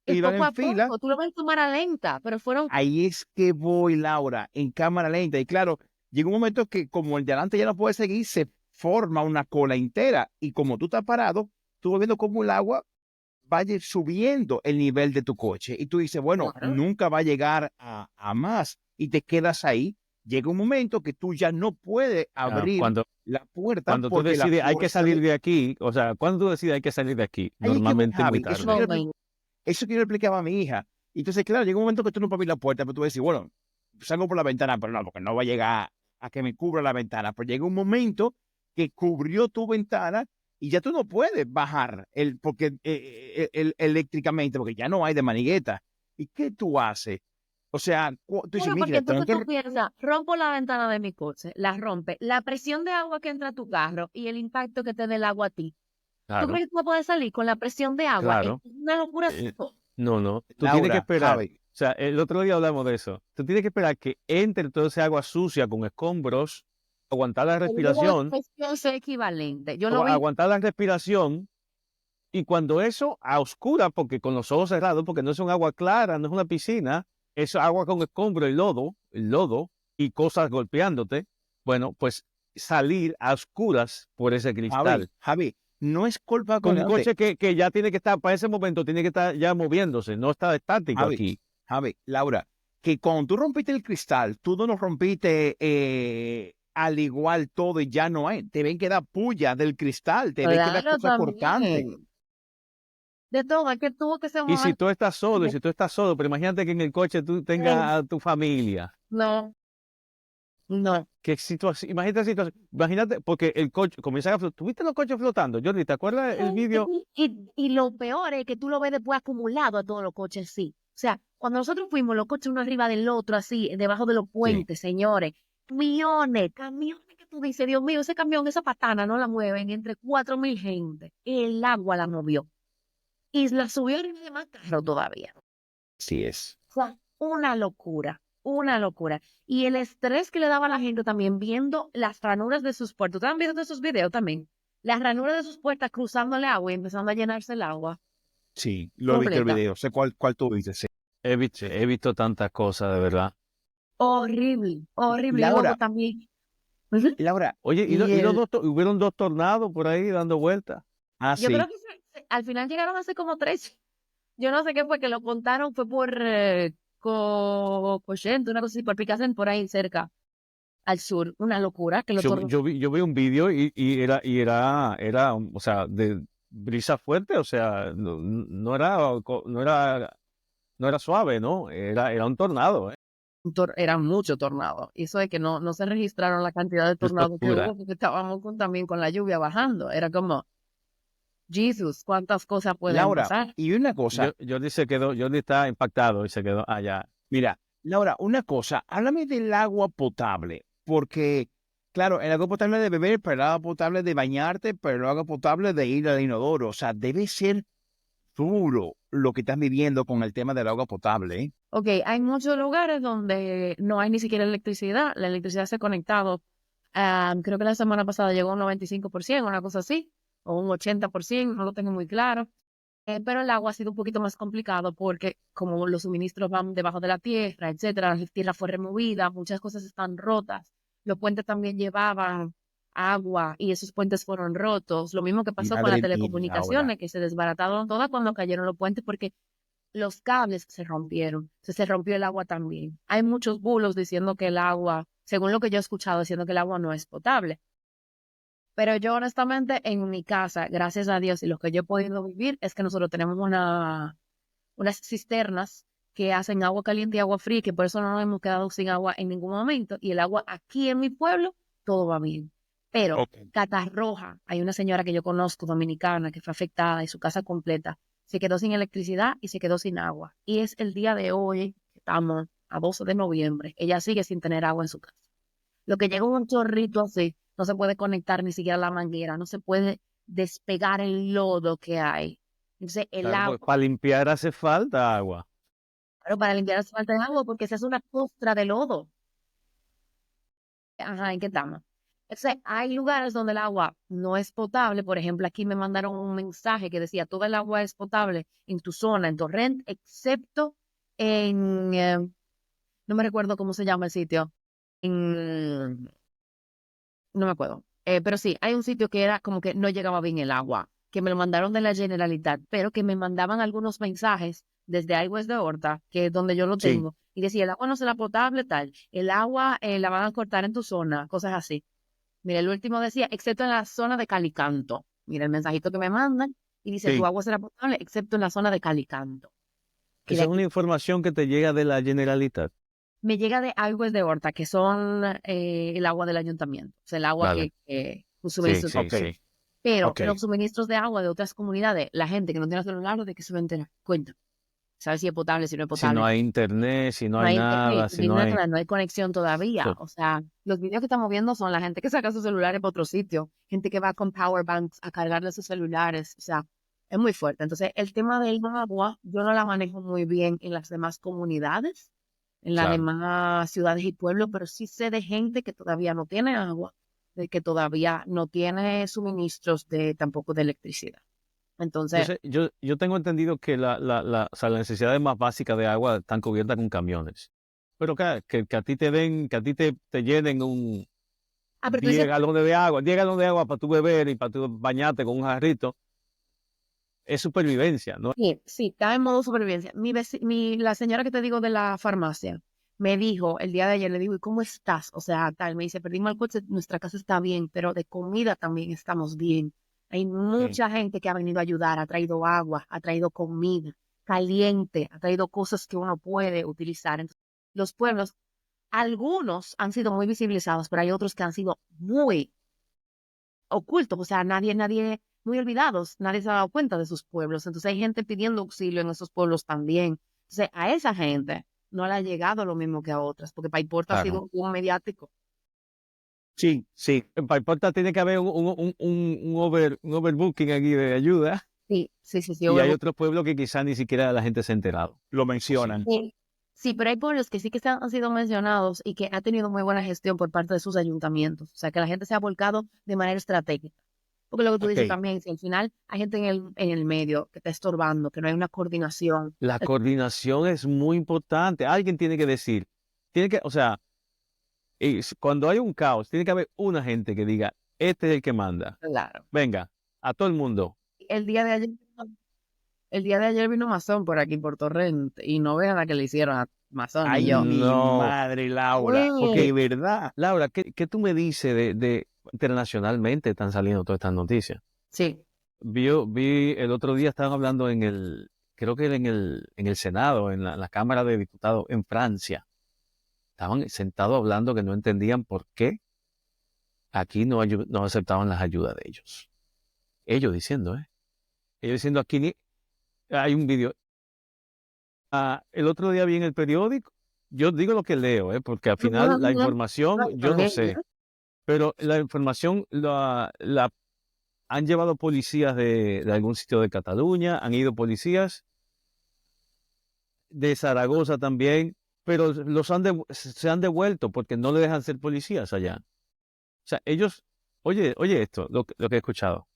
y iban poco en a fila. poco, tú lo ves en cámara lenta, pero fueron, Ahí es que voy, Laura, en cámara lenta. Y claro, llega un momento que como el de adelante ya no puede seguir, se forma una cola entera. Y como tú estás parado, tú vas viendo cómo el agua vaya subiendo el nivel de tu coche. Y tú dices, bueno, claro, nunca va a llegar a más. Y te quedas ahí. Llega un momento que tú ya no puedes abrir Cuando, la puerta cuando tú porque la decides hay que fuerza salir de... de aquí, o sea, cuando tú decides hay que salir de aquí, Ahí es que voy, normalmente muy Javi. el tarde. momento. Eso que yo le explicaba a mi hija. Entonces, claro, llega un momento que tú no puedes abrir la puerta, pero tú vas a decir, bueno, salgo por la ventana, pero no, porque no va a llegar a que me cubra la ventana. Pero llega un momento que cubrió tu ventana y ya tú no puedes bajar porque eléctricamente, porque ya no hay de manigueta. ¿Y qué tú haces? O sea, tú dices, Bueno, porque mira, tengo entonces que... tú piensas, rompo la ventana de mi coche, la rompe, la presión de agua que entra a tu carro y el impacto que te dé el agua a ti. ¿Tú Claro, crees que tú vas a poder salir con la presión de agua? Es claro. una locura. No, no. Tú tienes que Laura, esperar. Javi, O sea, el otro día hablamos de eso. Tú tienes que esperar que entre toda esa agua sucia con escombros, aguantar la El luego de respiración, presión es equivalente. Yo lo vi. aguantar la respiración. Y cuando eso a oscura, porque con los ojos cerrados, porque no es un agua clara, no es una piscina, es agua con escombro, el lodo y cosas golpeándote, bueno, pues salir a oscuras por ese cristal. Javi, no es culpa Con con un el coche que ya tiene que estar, para ese momento, tiene que estar ya moviéndose, no está estático Javi, aquí. Javi, Laura, que cuando tú rompiste el cristal, tú no lo rompiste al igual todo y ya no hay. Te ven que da puya del cristal, te ven que da Claro, cosas cortantes. también. De todo, es que tuvo que ser un Y si momento. tú estás solo, y si tú estás solo, pero imagínate que en el coche tú tengas a tu familia. No, no. ¿Qué situación? Imagínate, imagínate, porque el coche comienza a flotar. ¿Tuviste los coches flotando, Jordi? ¿Te acuerdas el vídeo? Y lo peor es que tú lo ves después acumulado a todos los coches, sí. O sea, cuando nosotros fuimos, los coches uno arriba del otro, así, debajo de los Sí. puentes, señores. Camiones que tú dices, Dios mío, ese camión, esa patana no la mueven entre 4.000 gente. El agua la movió. Y la subió arriba de más carro todavía. Sí es. O sea, una locura, una locura. Y el estrés que le daba a la gente también viendo las ranuras de sus puertas. ¿Ustedes han visto esos videos también? Las ranuras de sus puertas cruzando el agua y empezando a llenarse el agua Sí, lo he visto el completa. video. Sé cuál tú dices. Sí. He visto tantas cosas, de verdad. Horrible, horrible. Y luego Laura, también. Ujú. Laura, Oye, y el... hubieron dos tornados por ahí dando vueltas. Ah, Yo creo sí. que al final llegaron a ser como tres. Yo no sé qué fue que lo contaron, fue por Cochente, una cosa así, por Picasen, por ahí cerca, al sur. Una locura que lo tornó. Yo vi un vídeo era, o sea, de brisa fuerte, o sea, no era, no era suave, ¿no? Era un tornado, ¿eh? Eran muchos tornados. Y eso de que no se registraron la cantidad de Es tornados que locura. hubo, porque estábamos también con la lluvia bajando. Era como, Jesus, ¿cuántas cosas pueden Laura, pasar? y una cosa, Jordi está impactado y se quedó allá. mira, Laura, una cosa, háblame del agua potable, porque, claro, el agua potable de beber, pero el agua potable de bañarte, pero el agua potable de ir al inodoro, o sea, debe ser duro lo que estás viviendo con el tema del agua potable, ¿eh? Ok, hay muchos lugares donde no hay ni siquiera electricidad. La electricidad se ha conectado. Creo que la semana pasada llegó a un 95%, una cosa así, o un 80%, no lo tengo muy claro. Pero el agua ha sido un poquito más complicado porque como los suministros van debajo de la tierra, etcétera, la tierra fue removida, muchas cosas están rotas. Los puentes también llevaban agua y esos puentes fueron rotos. Lo mismo que pasó con las Madre mía, Laura. telecomunicaciones, que se desbarataron todas cuando cayeron los puentes porque los cables se rompieron. Se rompió el agua también. Hay muchos bulos diciendo que el agua, según lo que yo he escuchado, diciendo que el agua no es potable. Pero yo honestamente en mi casa, gracias a Dios y lo que yo he podido vivir es que nosotros tenemos unas cisternas que hacen agua caliente y agua fría, que por eso no nos hemos quedado sin agua en ningún momento. Y el agua aquí en mi pueblo, todo va bien. Pero Ok. Catarroja, hay una señora que yo conozco, dominicana, que fue afectada y su casa completa se quedó sin electricidad y se quedó sin agua. Y es el día de hoy, estamos a 12 de noviembre, ella sigue sin tener agua en su casa. Lo que llega un chorrito así, no se puede conectar ni siquiera a la manguera, no se puede despegar el lodo que hay. Entonces, el Claro, pues agua, para limpiar hace falta agua. pero para limpiar hace falta de agua porque se hace una costra de lodo. Ajá, ¿en qué estamos? Entonces, hay lugares donde el agua no es potable. Por ejemplo, aquí me mandaron un mensaje que decía, toda el agua es potable en tu zona, en Torrent, excepto en, no me recuerdo cómo se llama el sitio, en, no me acuerdo. Pero sí, hay un sitio que era como que no llegaba bien el agua, que me lo mandaron de la Generalitat, pero que me mandaban algunos mensajes desde Aguas de Horta, que es donde yo lo Sí, tengo, y decía, el agua no será potable, tal, el agua la van a cortar en tu zona, cosas así. Mira, el último decía, excepto en la zona de Calicanto. Mira el mensajito que me mandan y dice, tu sí. agua será potable, excepto en la zona de Calicanto. Y Esa es una información que te llega de la Generalitat. me llega de aguas de Horta, que son el agua del ayuntamiento, o sea, el agua Vale. que los Sí, suministros. sí, Ok, sí. Pero ok. los suministros de agua de otras comunidades, la gente que no tiene celular, ¿de qué se va a enterar? Cuenta. ¿Sabe si es potable, si no es Si no potable? hay internet, si no No hay hay internet, nada, si no hay... no hay conexión todavía. Sí, O sea, los videos que estamos viendo son la gente que saca sus celulares para otro sitio, gente que va con power banks a cargarle sus celulares. O sea, es muy fuerte. Entonces, el tema del agua, yo no la manejo muy bien en las demás comunidades, en las claro. demás ciudades y pueblos, pero sí sé de gente que todavía no tiene agua, de que todavía no tiene suministros de tampoco de electricidad. Entonces, Yo tengo entendido que o sea, las necesidades más básicas de agua están cubiertas con camiones. Pero que a ti te den, que a ti te llenen un pero tú dices, 10 galones de agua para tu beber y para tu bañarte con un jarrito, es supervivencia, ¿no? sí, sí, está en modo supervivencia. La señora que te digo de la farmacia me dijo el día de ayer, le digo, ¿y cómo estás? O sea, tal, me dice, perdimos el coche, nuestra casa está bien, pero de comida también estamos bien. Hay Sí. mucha gente que ha venido a ayudar, ha traído agua, ha traído comida caliente, ha traído cosas que uno puede utilizar. Entonces, los pueblos, algunos han sido muy visibilizados, pero hay otros que han sido muy ocultos, o sea, nadie, muy olvidados, nadie se ha dado cuenta de sus pueblos. Entonces hay gente pidiendo auxilio en esos pueblos también. Entonces a esa gente no le ha llegado lo mismo que a otras, porque Paiporta ha Claro. sido un mediático. Sí, sí. En Paiporta tiene que haber un overbooking aquí de ayuda Sí, sí, sí, sí, y hay otros pueblos que quizás ni siquiera la gente se ha enterado. Lo mencionan. sí, sí, pero hay pueblos que sí que han sido mencionados y que ha tenido muy buena gestión por parte de sus ayuntamientos. O sea, que la gente se ha volcado de manera estratégica. Porque lo que tú dices Ok. también, si al final hay gente en el medio que está estorbando, que no hay una coordinación. La coordinación es muy importante. Alguien tiene que decir, o sea, cuando hay un caos, tiene que haber una gente que diga, este es el que manda. Claro. Venga, a todo el mundo. El día de ayer El día de ayer vino Mazón por aquí, por Torrent, y no vean la que le hicieron a Mazón y Ay, yo. mi No, madre, Laura. Mm, De verdad. Laura, ¿qué tú me dices de internacionalmente están saliendo todas estas noticias? sí, Vi el otro día, estaban hablando creo que en el Senado, en la Cámara de Diputados en Francia. Estaban sentados hablando que no entendían por qué aquí no aceptaban las ayudas de ellos. Ellos diciendo, ¿eh? Ellos diciendo aquí hay un vídeo. El otro día vi en el periódico, yo digo lo que leo, ¿eh? Porque al final la información, yo no sé, pero la información la han llevado policías de algún sitio de Cataluña, han ido policías de Zaragoza también, pero se han devuelto porque no le dejan ser policías allá. O sea, ellos, oye esto, lo que he escuchado.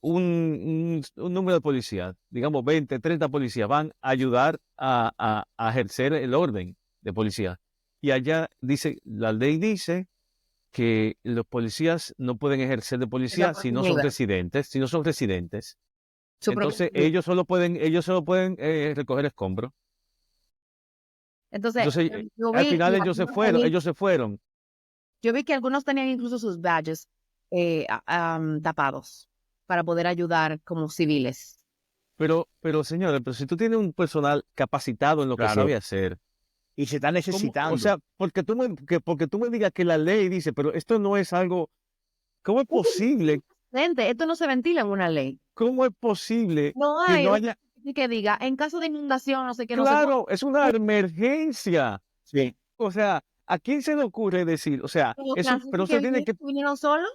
Un número de policías, digamos 20, 30 policías, van a ayudar a ejercer el orden de policía. Y allá dice, la ley dice que los policías no pueden ejercer de es la policía si no son proximidad. residentes, si no son residentes. Su Entonces proximidad. ellos solo pueden recoger escombros. Entonces, Entonces, yo al vi, final y algunos ellos se fueron. yo vi que algunos tenían incluso sus badges tapados para poder ayudar como civiles. Pero señores, pero si tú tienes un personal capacitado en lo que Claro. sabe hacer, Y se está O necesitando. sea, porque tú me digas que la ley dice, pero esto no es algo, ¿cómo es posible? Gente, esto no se ventila en una ley. ¿Cómo es posible No que hay no un haya? que diga, en caso de inundación, no sé qué, no se puede. Claro, es una emergencia. Sí. O sea, ¿a quién se le ocurre decir? O sea, Los eso, pero franceses eso que tiene que, vinieron solos,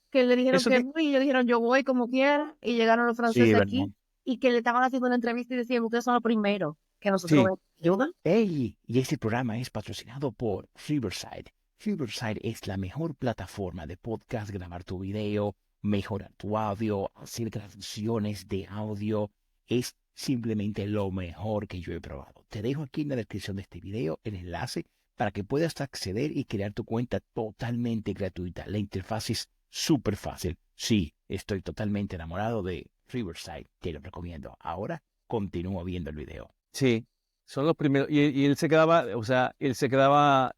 que le dijeron eso que tiene, no, y ellos dijeron, yo voy como quiera, y llegaron los Sí, franceses verdad. aquí, y que le estaban haciendo una entrevista y decían, ustedes son los primeros, que nosotros sí, ayudan. Hey, y este programa es patrocinado por Riverside. Riverside es la mejor plataforma de podcast, grabar tu video, mejorar tu audio, hacer transmisiones de audio. Es simplemente lo mejor que yo he probado. Te dejo aquí en la descripción de este video el enlace para que puedas acceder y crear tu cuenta totalmente gratuita. La interfaz es súper fácil. Sí, estoy totalmente enamorado de Riverside. Te lo recomiendo. Ahora continúo viendo el video. sí, son los primeros. Y él se quedaba, o sea, se quedaba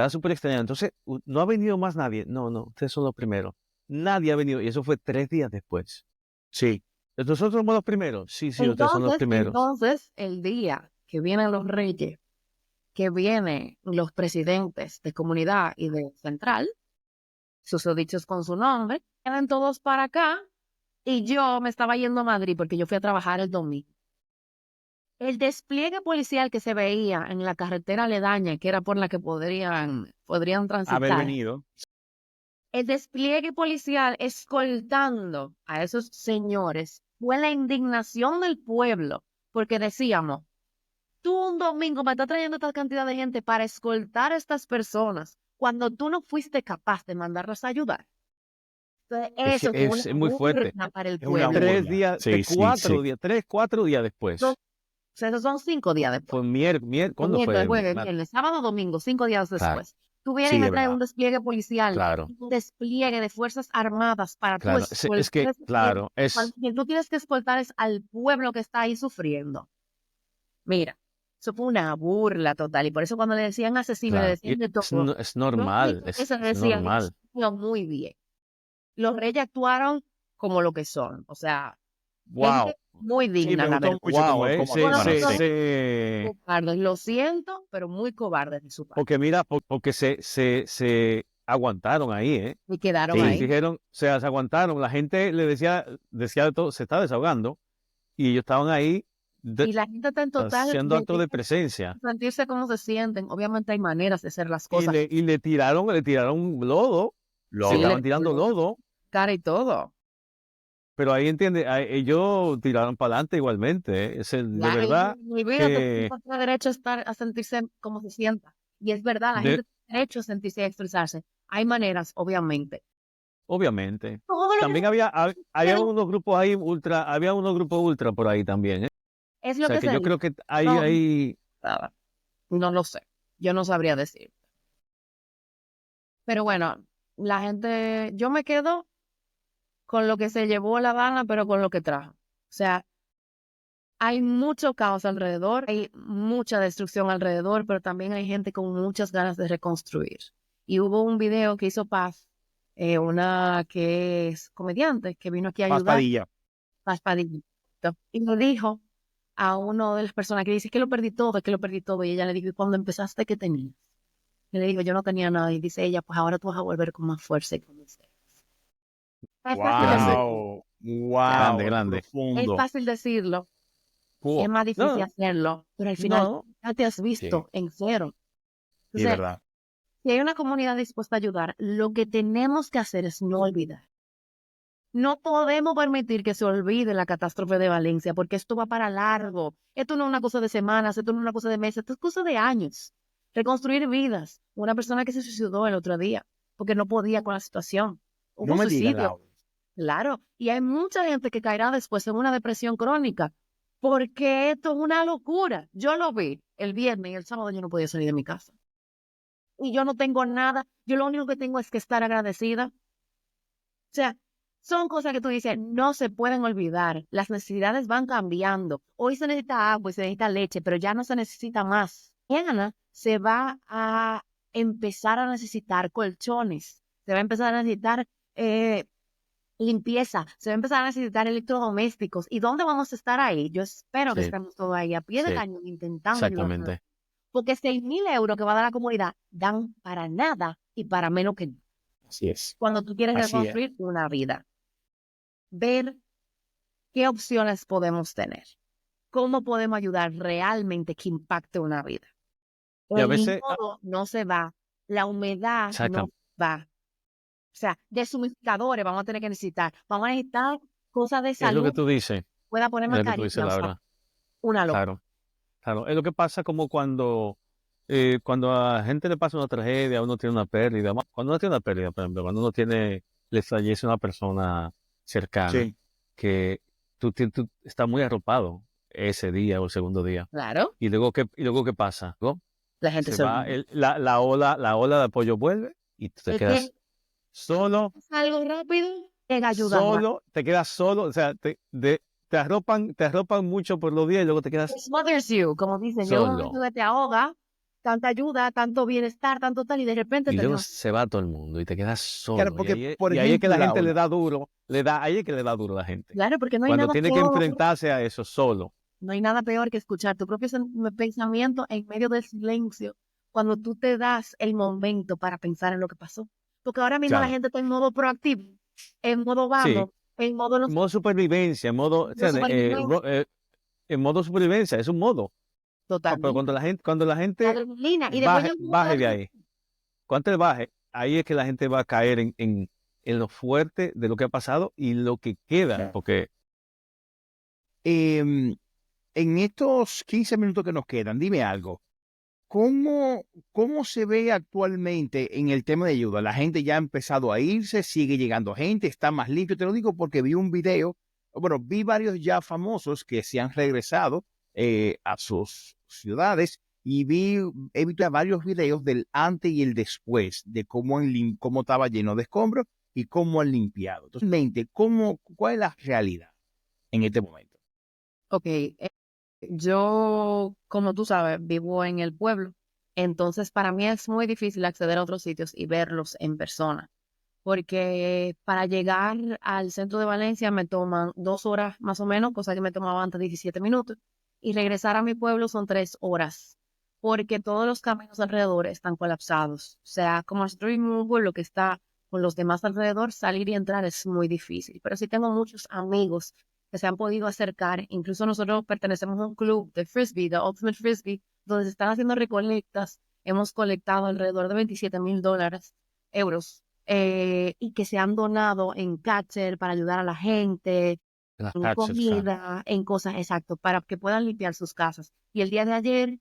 súper extrañado. Entonces, no ha venido más nadie. No, ustedes son los primeros. Nadie ha venido. Y eso fue 3 días después. Sí. ¿Nosotros somos los primeros? Sí, ustedes son los primeros. Entonces, el día que vienen los reyes, que vienen los presidentes de comunidad y de central, susodichos con su nombre, vienen todos para acá y yo me estaba yendo a Madrid porque yo fui a trabajar el domingo. El despliegue policial que se veía en la carretera aledaña, que era por la que podrían transitar. Haber venido. El despliegue policial escoltando a esos señores fue la indignación del pueblo, porque decíamos, tú un domingo me estás trayendo esta cantidad de gente para escoltar a estas personas cuando tú no fuiste capaz de mandarlas a ayudar. Entonces, eso es muy fuerte. Para el Es una pueblo. burla. 3 días, Sí, sí, 4 sí. días, 3, 4 días después. No, O sea, esos son 5 días después. Fue miércoles, ¿cuándo fue? Jueves, sábado, domingo, 5 días Claro. después. Tú vienes Sí, y me es traes verdad. un despliegue policial, Claro, un despliegue de fuerzas armadas para claro. tú Es que, claro, cuando quien tú tienes que escoltar es al pueblo que está ahí sufriendo. Mira, eso fue una burla total. Y por eso cuando le decían asesino, claro. le decían de todo. Es normal, Eso es decían, normal. "No, muy bien". Los reyes actuaron como lo que son. O sea, Wow, gente muy Sí, digna, me la gustó verdad. mucho wow, cómo se, Bueno, actuaron, se, no, sí. se- cobardes, lo siento, pero muy cobardes de su parte. porque mira, porque se aguantaron ahí, ¿eh? Y quedaron Sí. ahí. Dijeron, o sea, se aguantaron. La gente le decía de todo, se está desahogando y ellos estaban ahí Y la gente está en total haciendo actos de presencia sentirse cómo se sienten. Obviamente hay maneras de hacer las cosas. y le tiraron lodo, Lo- le Sí, estaban tirando lodo, cara y todo. pero ahí entiende, ellos tiraron para adelante igualmente, ¿eh? De verdad Y mira, que tú tienes derecho a sentirse como se sienta. Y es verdad, la de- gente tiene derecho a sentirse y a expresarse. Hay maneras, obviamente. obviamente. Todo lo También que había unos grupos ahí había unos grupos ultra por ahí también, ¿eh? es O lo sea que que se yo dice. creo que No, hay nada. No lo sé. Yo no sabría decir. Pero bueno, la gente, yo me quedo con lo que se llevó La Habana, pero con lo que trajo. O sea, hay mucho caos alrededor, hay mucha destrucción alrededor, pero también hay gente con muchas ganas de reconstruir. Y hubo un video que hizo Paz, una que es comediante, que vino aquí a Paz ayudar, Padilla. Paz Padilla, y le dijo a una de las personas que dice que lo perdí todo, que lo perdí todo, y ella le dijo, ¿y cuando empezaste qué tenías? Y le dijo, yo no tenía nada, y dice ella, pues ahora tú vas a volver con más fuerza y con más fuerza. Es fácil Grande. decirlo, Wow, Grande. es profundo. fácil decirlo, Wow. es más difícil No, hacerlo, pero al final no, ya te has visto en cero. Sí, Entonces, verdad. si hay una comunidad dispuesta a ayudar, lo que tenemos que hacer es no olvidar. No podemos permitir que se olvide la catástrofe de Valencia, porque esto va para largo. Esto no es una cosa de semanas, esto no es una cosa de meses, esto es cosa de años. Reconstruir vidas. Una persona que se suicidó el otro día, porque no podía con la situación. Hubo No me digas, suicidio, Laura. claro. Y hay mucha gente que caerá después en una depresión crónica, porque esto es una locura. Yo lo vi el viernes y el sábado yo no podía salir de mi casa. Y yo no tengo nada, yo lo único que tengo es que estar agradecida. O sea, son cosas que tú dices, no se pueden olvidar. Las necesidades van cambiando. Hoy se necesita agua y se necesita leche, pero ya no se necesita más. Mañana se va a empezar a necesitar colchones, se va a empezar a necesitar limpieza, se va a empezar a necesitar electrodomésticos. ¿Y dónde vamos a estar ahí? Yo espero que Sí, estemos todos ahí a pie de sí, cañón intentando ayudar. exactamente. Porque 6.000 euros que va a dar la comunidad dan para nada y para menos que nada. Así es. Cuando tú quieres Así es. reconstruir una vida, ver qué opciones podemos tener, cómo podemos ayudar realmente que impacte una vida. Y a El veces, lodo no se va, la humedad no exactamente, va. O sea, deshumidificadores vamos a tener que necesitar, vamos a necesitar cosas de es lo que salud, tú dices, pueda poner es lo que tú dices, mascarilla, o sea, Laura. una locura. Claro, claro. Es lo que pasa como cuando a la gente le pasa una tragedia, uno tiene una pérdida. Cuando uno tiene una pérdida, por ejemplo, cuando le fallece una persona cercana, Sí. que tú estás muy arropado ese día o el segundo día. Claro, Y luego, ¿qué pasa? Luego la gente se se va, olvida. la ola de apoyo vuelve y tú te Es quedas que solo, es algo rápido, llega ayuda rápido. te quedas solo, o sea, te arropan mucho por los días y luego te quedas It smothers you, como dicen, llega un momento solo. que te ahoga, tanta ayuda, tanto bienestar, tanto tal, y de repente Y te luego dejas. se va todo el mundo y te quedas Claro, solo. porque, por Y ahí es que ejemplo, la gente le Laura, da duro ahí es que le da duro a la gente. Claro, porque no hay Cuando nada tiene que peor. enfrentarse a eso solo. No hay nada peor que escuchar tu propio pensamiento en medio del silencio, cuando tú te das el momento para pensar en lo que pasó. Porque ahora mismo la Claro. gente está en modo proactivo, en modo Sí, vamos, en modo no en modo supervivencia, en modo, o de sea, supervivencia. en modo supervivencia, es un modo. Pero Totalmente. cuando la La gente adrenalina. Y después yo baje de ahí, cuando él baje, ahí es que la gente va a caer en lo fuerte de lo que ha pasado y lo que queda, porque Em, en estos 15 minutos que nos quedan, dime algo. ¿Cómo, cómo se ve actualmente en el tema de ayuda? La gente ya ha empezado a irse, sigue llegando gente, está más limpio. Te lo digo porque vi un video, bueno, vi varios ya famosos que se han regresado a sus ciudades y he visto ya varios videos del antes y el después, de cómo estaba lleno de escombros y cómo han limpiado. Entonces, ¿cuál es la realidad en este momento? Ok, yo, como tú sabes, vivo en el pueblo, entonces para mí es muy difícil acceder a otros sitios y verlos en persona, porque para llegar al centro de Valencia me toman 2 horas más o menos, cosa que me tomaba antes 17 minutos, y regresar a mi pueblo son 3 horas, porque todos los caminos alrededor están colapsados. O sea, como estoy en un pueblo que está con los demás alrededor, salir y entrar es muy difícil, pero sí tengo muchos amigos que se han podido acercar. Incluso nosotros pertenecemos a un club de frisbee, de Ultimate Frisbee, donde se están haciendo recolectas. Hemos colectado alrededor de 27.000 euros, y que se han donado en catcher para ayudar a la gente, las en taxes, claro. comida, en cosas, exacto, para que puedan limpiar sus casas. Y el día de ayer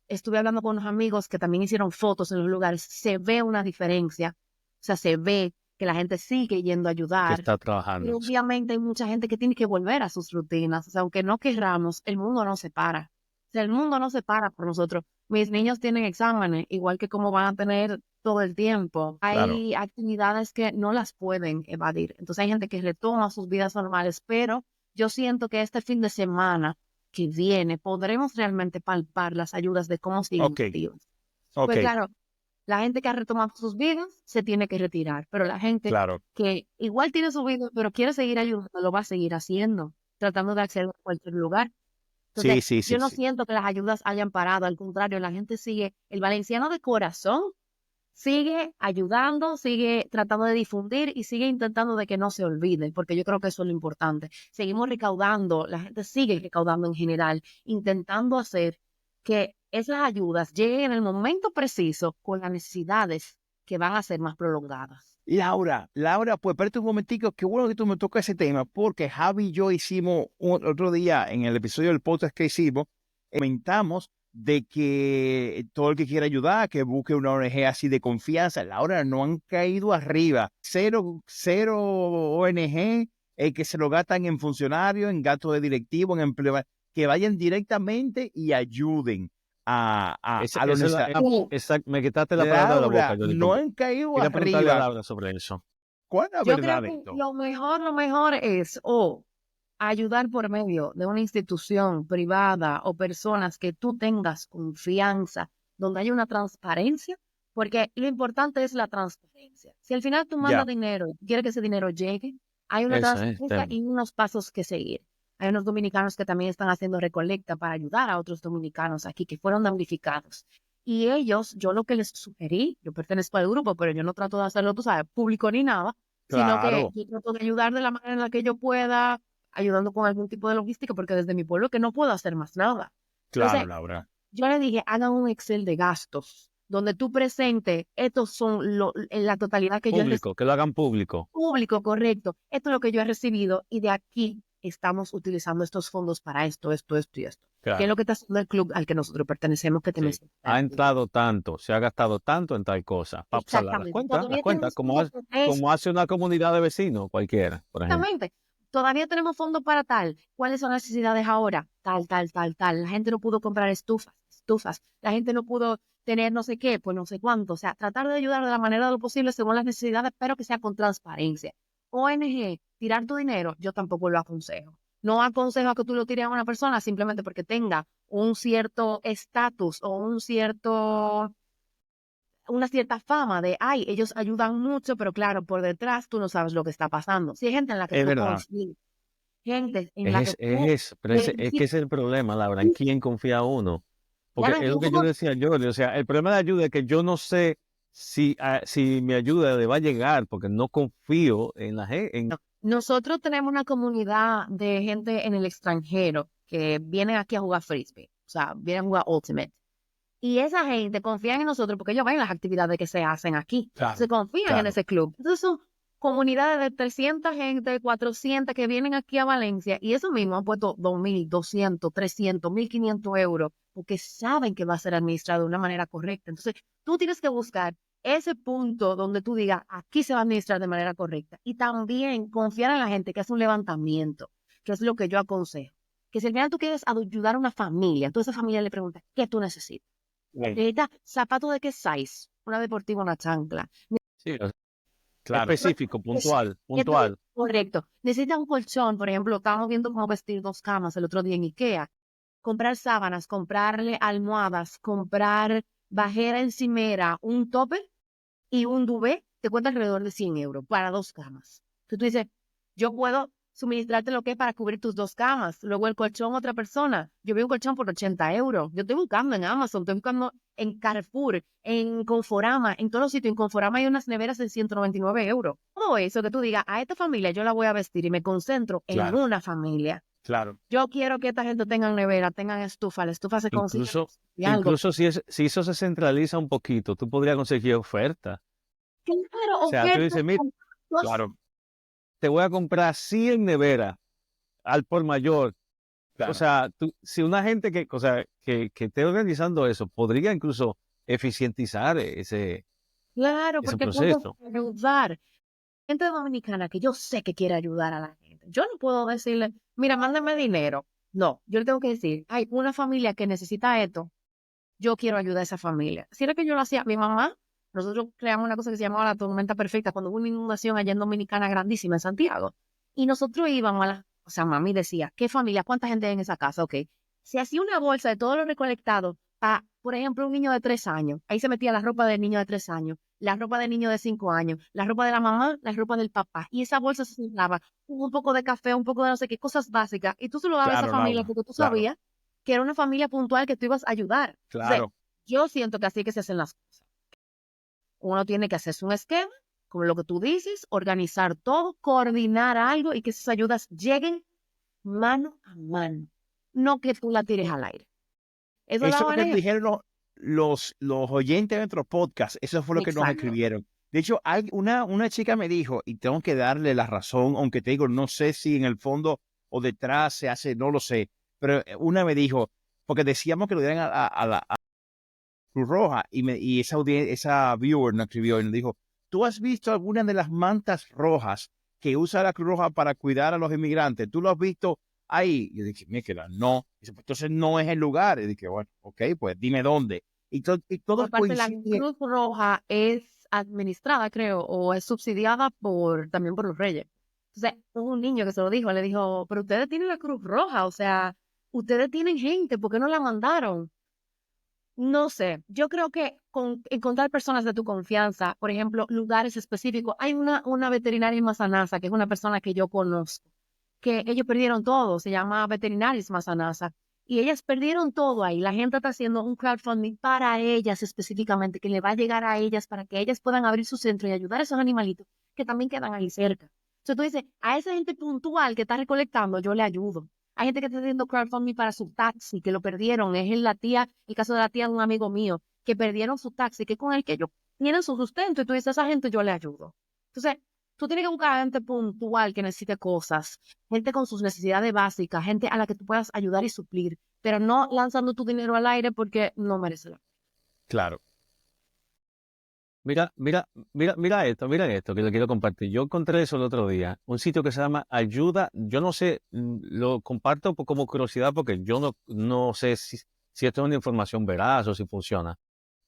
estuve hablando con unos amigos que también hicieron fotos en los lugares. Se ve una diferencia, o sea, se ve que la gente sigue yendo a Que ayudar, está pero trabajando. obviamente hay mucha gente que tiene que volver a sus rutinas. O sea, aunque no querramos, el mundo no se para. O sea, el mundo no se para por nosotros. Mis niños tienen exámenes, igual que como van a tener todo el tiempo. Claro. Hay actividades que no las pueden evadir. Entonces hay gente que retoma sus vidas normales, pero yo siento que este fin de semana que viene podremos realmente palpar las ayudas de cómo siguen Ok, activos. ok, Pues claro, la gente que ha retomado sus vidas se tiene que retirar, pero la gente claro. que igual tiene su vida, pero quiere seguir ayudando, lo va a seguir haciendo, tratando de acceder a cualquier lugar. Sí, Entonces, sí, yo sí, no sí. siento que las ayudas hayan parado, al contrario, la gente sigue, el valenciano de corazón sigue ayudando, sigue tratando de difundir y sigue intentando de que no se olvide, porque yo creo que eso es lo importante. Seguimos recaudando, la gente sigue recaudando en general, intentando hacer que esas ayudas lleguen en el momento preciso con las necesidades que van a ser más prolongadas. Laura, pues espérate un momentico, qué bueno que tú me tocas ese tema, porque Javi y yo hicimos otro día en el episodio del podcast que hicimos, comentamos de que todo el que quiera ayudar, que busque una ONG así de confianza. Laura, no han caído arriba. Cero ONG que se lo gastan en funcionarios, en gastos de directivo, en empleo, que vayan directamente y ayuden a los necesitados. Me quitaste la palabra de la boca, Laura, Johnny, no porque han caído quería preguntarle a arriba. Laura sobre eso. ¿Cuál es la Yo creo verdad de que esto? lo mejor es ayudar por medio de una institución privada o personas que tú tengas confianza, donde haya una transparencia, porque lo importante es la transparencia. Si al final tú mandas Ya, dinero, quieres que ese dinero llegue, hay una Ese es el transparencia tema. y unos pasos que seguir. Hay unos dominicanos que también están haciendo recolecta para ayudar a otros dominicanos aquí que fueron damnificados. Y ellos, yo lo que les sugerí, yo pertenezco al grupo, pero yo no trato de hacerlo, tú sabes, público ni nada, sino que claro, yo trato de ayudar de la manera en la que yo pueda, ayudando con algún tipo de logística, porque desde mi pueblo que no puedo hacer más nada. claro, Entonces, Laura. yo le dije, hagan un Excel de gastos, donde tú presentes, estos son en la totalidad que yo he recibido, Público, que lo hagan público. público, correcto, esto es lo que yo he recibido, y de aquí estamos utilizando estos fondos para esto y esto. ¿Qué es lo Claro, que está haciendo el club al que nosotros pertenecemos que te sí. mencioné? Ha entrado tanto, se ha gastado tanto en tal cosa. Para pasar Exactamente. las Todavía cuentas, tenemos fondos para esto. como hace una comunidad de vecinos, cualquiera, por ejemplo. Exactamente. Todavía tenemos fondos para tal. ¿Cuáles son las necesidades ahora? Tal, tal, tal, tal. La gente no pudo comprar estufas. La gente no pudo tener no sé qué, pues no sé cuánto. O sea, tratar de ayudar de la manera de lo posible según las necesidades, pero que sea con transparencia. ONG, tirar tu dinero, yo tampoco lo aconsejo. No aconsejo a que tú lo tires a una persona simplemente porque tenga un cierto estatus o un cierto una cierta fama de, ay, ellos ayudan mucho, pero claro, por detrás tú no sabes lo que está pasando. Si hay gente en la que Es tú verdad. confías, gente en la que tú, Pero es que ese es el problema, Laura, en quién confía uno. ya Porque ven, es lo que yo decía yo, o sea, el problema de ayuda es que yo no sé si mi ayuda le va a llegar, porque no confío en la gente. nosotros tenemos una comunidad de gente en el extranjero que vienen aquí a jugar frisbee, o sea, vienen a jugar Ultimate. Y esa gente confía en nosotros porque ellos ven las actividades que se hacen aquí. Claro, Se confían en claro. ese club. Entonces son comunidades de 300 gente, 400 que vienen aquí a Valencia y eso mismo han puesto 2.200, 300, 1.500 € porque saben que va a ser administrado de una manera correcta. Entonces tú tienes que buscar ese punto donde tú digas, aquí se va a administrar de manera correcta. Y también confiar en la gente que hace un levantamiento, que es lo que yo aconsejo. Que si al final tú quieres ayudar a una familia, tú a esa familia le preguntas, ¿qué tú necesitas? Necesita zapato de qué size, una deportiva, una chancla. Sí, Claro. específico, puntual, Entonces, puntual. correcto. Necesita un colchón, por ejemplo, estábamos viendo cómo vestir 2 camas el otro día en IKEA. Comprar sábanas, comprarle almohadas, comprar bajera encimera, un topper y un duvet, te cuesta alrededor de 100 € para 2 camas. Entonces tú dices, yo puedo suministrarte lo que es para cubrir tus 2 camas. Luego el colchón, otra persona. Yo vi un colchón por 80 €. Yo estoy buscando en Amazon, estoy buscando en Carrefour, en Conforama, en todos los sitios. En Conforama hay unas neveras de 199 €. Todo eso que tú digas, a esta familia yo la voy a vestir y me concentro en Claro. una familia. Claro. Yo quiero que esta gente tenga nevera, tengan estufa. La estufa se consigue y algo. Incluso si eso se centraliza un poquito, tú podrías conseguir oferta. Claro, O sea, tú ofertas. dices, mira, Claro. te voy a comprar 100 neveras al por mayor. Claro. O sea, si una gente que esté organizando eso, podría incluso eficientizar Claro, ese porque puedo proceso. ayudar. Gente dominicana que yo sé que quiere ayudar a la gente. Yo no puedo decirle, mira, mándame dinero. No, yo le tengo que decir, hay una familia que necesita esto, yo quiero ayudar a esa familia. Si era que yo lo hacía, mi mamá, nosotros creamos una cosa que se llamaba la tormenta perfecta cuando hubo una inundación allá en Dominicana grandísima en Santiago. Y nosotros íbamos o sea, mami decía, ¿qué familia? ¿Cuánta gente hay en esa casa? Ok. Se hacía una bolsa de todo lo recolectado para, por ejemplo, un niño de 3 años. Ahí se metía la ropa del niño de 3 años, la ropa del niño de 5 años, la ropa de la mamá, la ropa del papá. Y esa bolsa se cerraba con un poco de café, un poco de no sé qué, cosas básicas. Y tú se lo dabas a esa Claro, familia Laura. porque tú Claro. sabías que era una familia puntual que tú ibas a ayudar. Entonces, Claro. yo siento que así es que se hacen las cosas. Uno tiene que hacerse un esquema, como lo que tú dices, organizar todo, coordinar algo y que esas ayudas lleguen mano a mano. No que tú la tires al aire. Eso es la Eso es lo que manera. dijeron los oyentes de nuestro podcast. Eso fue lo que nos Exacto. escribieron. De hecho, una chica me dijo, y tengo que darle la razón, aunque te digo, no sé si en el fondo o detrás se hace, no lo sé, pero una me dijo, porque decíamos que lo dieran a la Cruz Roja, y esa viewer nos escribió y nos dijo, ¿tú has visto alguna de las mantas rojas que usa la Cruz Roja para cuidar a los inmigrantes? ¿Tú lo has visto ahí? Y yo dije, mira, no. Dice, pues entonces no es el lugar. Y dije, bueno, ok, pues dime dónde. Y todo Aparte, la coincide. Cruz Roja es administrada, creo, o es subsidiada también por los reyes. Entonces, hubo un niño que se lo dijo, le dijo, pero ustedes tienen la Cruz Roja, o sea, ustedes tienen gente, ¿por qué no la mandaron? No sé, yo creo que con encontrar personas de tu confianza, por ejemplo, lugares específicos. Hay una veterinaria en Mazanasa, que es una persona que yo conozco, que ellos perdieron todo, se llama Veterinarios Mazanasa, y ellas perdieron todo ahí. La gente está haciendo un crowdfunding para ellas específicamente, que le va a llegar a ellas para que ellas puedan abrir su centro y ayudar a esos animalitos que también quedan ahí cerca. Entonces tú dices, a esa gente puntual que está recolectando, yo le ayudo. Hay gente que está haciendo crowdfunding para su taxi, que lo perdieron. Es el caso de la tía de un amigo mío, que perdieron su taxi, que es con el que ellos tienen su sustento. Y tú dices, a esa gente yo le ayudo. Entonces, tú tienes que buscar gente puntual que necesite cosas, gente con sus necesidades básicas, gente a la que tú puedas ayudar y suplir, pero no lanzando tu dinero al aire porque no merece la pena. Claro. Mira esto que le quiero compartir. Yo encontré eso el otro día, un sitio que se llama Ayuda, yo no sé, lo comparto como curiosidad porque yo no sé si esto es una información veraz o si funciona,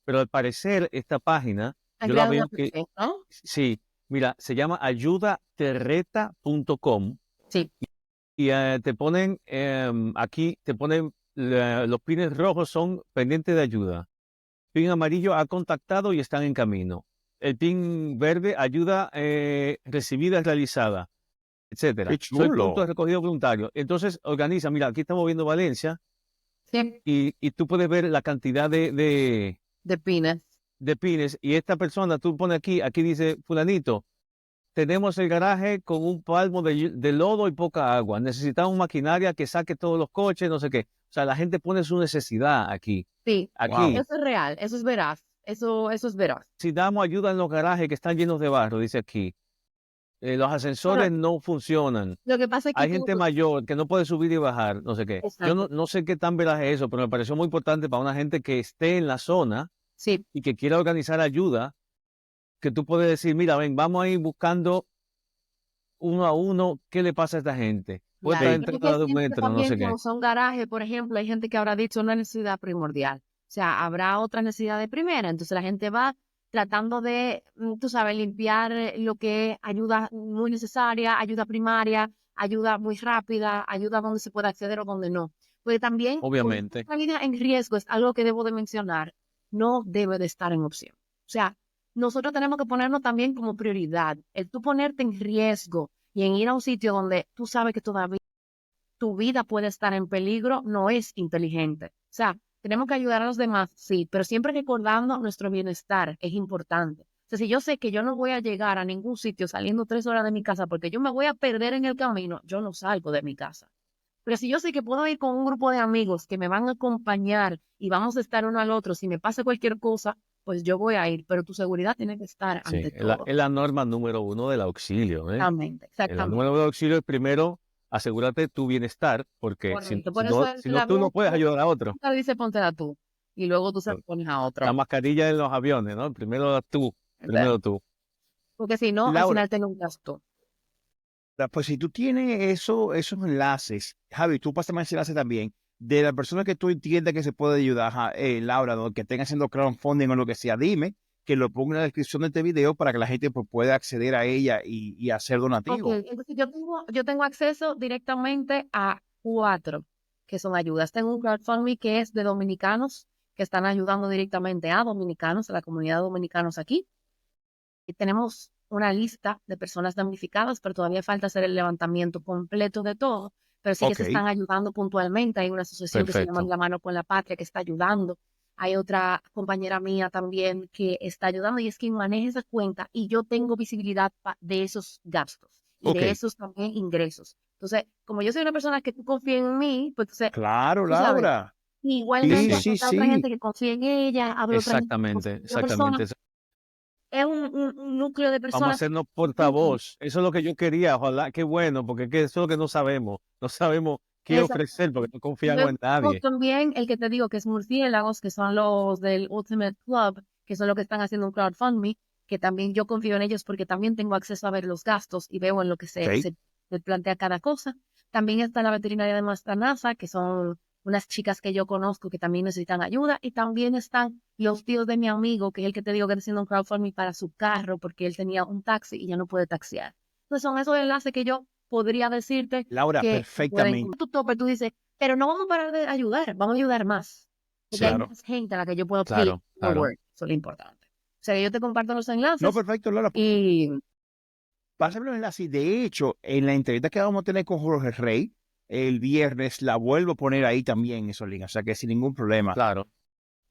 pero al parecer esta página, Han yo la creado una veo que, aplicación, ¿no? sí, mira, se llama ayudaterreta.com Sí. y te ponen, aquí te ponen, los pines rojos son pendientes de ayuda. Pin amarillo ha contactado y están en camino. El pin verde, ayuda recibida, realizada, etcétera. Qué Soy punto de chulo. recogido voluntario. Entonces, organiza, mira, aquí estamos viendo Valencia Sí, y tú puedes ver la cantidad de pines. de pines y esta persona, tú pones aquí dice, fulanito, tenemos el garaje con un palmo de lodo y poca agua. Necesitamos maquinaria que saque todos los coches, no sé qué. O sea, la gente pone su necesidad aquí. Sí, Wow. Aquí, eso es real, eso es veraz. Eso es veraz. si damos ayuda en los garajes que están llenos de barro, dice aquí. Los Bueno, ascensores no funcionan. lo que pasa es que Hay tú, gente mayor que no puede subir y bajar, no sé qué. Yo exacto, no sé qué tan veraz es eso, pero me pareció muy importante para una gente que esté en la zona sí, y que quiera organizar ayuda, que tú puedes decir, mira, ven, vamos a ir buscando uno a uno qué le pasa a esta gente. Puerta claro. de Sí. Pero es que entrada de un siento que metro, no también sé qué. como son garajes, por ejemplo, hay gente que habrá dicho una necesidad primordial. O sea, habrá otra necesidad de primera. Entonces la gente va tratando de, tú sabes, limpiar lo que es ayuda muy necesaria, ayuda primaria, ayuda muy rápida, ayuda donde se puede acceder o donde no. Porque también poner Obviamente. nuestra vida en riesgo es algo que debo de mencionar, no debe de estar en opción. O sea, nosotros tenemos que ponernos también como prioridad. El tú ponerte en riesgo y en ir a un sitio donde tú sabes que todavía tu vida puede estar en peligro, no es inteligente. O sea, tenemos que ayudar a los demás, sí, pero siempre recordando nuestro bienestar es importante. O sea, si yo sé que yo no voy a llegar a ningún sitio saliendo 3 horas de mi casa porque yo me voy a perder en el camino, yo no salgo de mi casa. Pero si yo sé que puedo ir con un grupo de amigos que me van a acompañar y vamos a estar uno al otro, si me pasa cualquier cosa, pues yo voy a ir, pero tu seguridad tiene que estar Sí, ante es todo. la norma número uno del auxilio, ¿eh? Exactamente, La exactamente. número uno del auxilio es primero asegúrate tu bienestar, porque Correcto. Por eso si el no, tú avión no puedes ayudar a otro. nunca dice póntela tú y luego tú se la pones a La otro. mascarilla en los aviones, ¿no? ¿Entiendes? Primero tú. Porque si no, al Laura, final te un gasto. pues si tú tienes esos enlaces, Javi, tú pásame ese enlace también, de la persona que tú entiendas que se puede ayudar, Laura, ¿no? Que estén haciendo crowdfunding o lo que sea, dime que lo ponga en la descripción de este video para que la gente pues, pueda acceder a ella y hacer Ok, donativo. entonces yo tengo acceso directamente a 4 que son ayudas. Tengo un crowdfunding que es de dominicanos que están ayudando directamente a dominicanos, a la comunidad de dominicanos aquí. Y tenemos una lista de personas damnificadas, pero todavía falta hacer el levantamiento completo de todo. Pero sí que Ok, se están ayudando puntualmente. Hay una asociación que se llama Perfecto. La Mano con la Patria que está ayudando. Hay otra compañera mía también que está ayudando y es quien maneja esa cuenta y yo tengo visibilidad de esos gastos y ok. de esos también ingresos. Entonces, como yo soy una persona que tú confías en mí, pues entonces, Claro, tú sabes, Laura. Sí, igualmente Sí, sí. sí, habrá otra gente sí. que confía en ella, habrá otra gente que confía en otra persona. Exactamente. Es un núcleo de Vamos a personas. hacernos portavoz. Eso es lo que yo quería. Ojalá, qué bueno, porque eso es lo que no sabemos. No sabemos qué ofrecer porque no Y confiamos luego en nadie. también el que te digo que es Murciélagos, que son los del Ultimate Club, que son los que están haciendo un crowdfunding, que también yo confío en ellos porque también tengo acceso a ver los gastos y veo en lo que Ok. se plantea cada cosa. También está la veterinaria de Mastranasa, que son unas chicas que yo conozco que también necesitan ayuda. Y también están los tíos de mi amigo, que es el que te digo que está haciendo un crowdfunding para su carro porque él tenía un taxi y ya no puede taxiar. Entonces son esos enlaces que yo podría decirte Laura, que pueden, perfectamente. tu tope, tú dices, pero no vamos a parar de ayudar, vamos a ayudar más. Porque hay Sí. Claro, más gente a la que yo puedo pay claro, claro. forward. Eso es lo importante. O sea, que yo te comparto los No, enlaces perfecto, Laura. y Pásame los enlaces. De hecho, en la entrevista que vamos a tener con Jorge Rey el viernes, la vuelvo a poner ahí también esos links. O sea que sin ningún problema. Claro.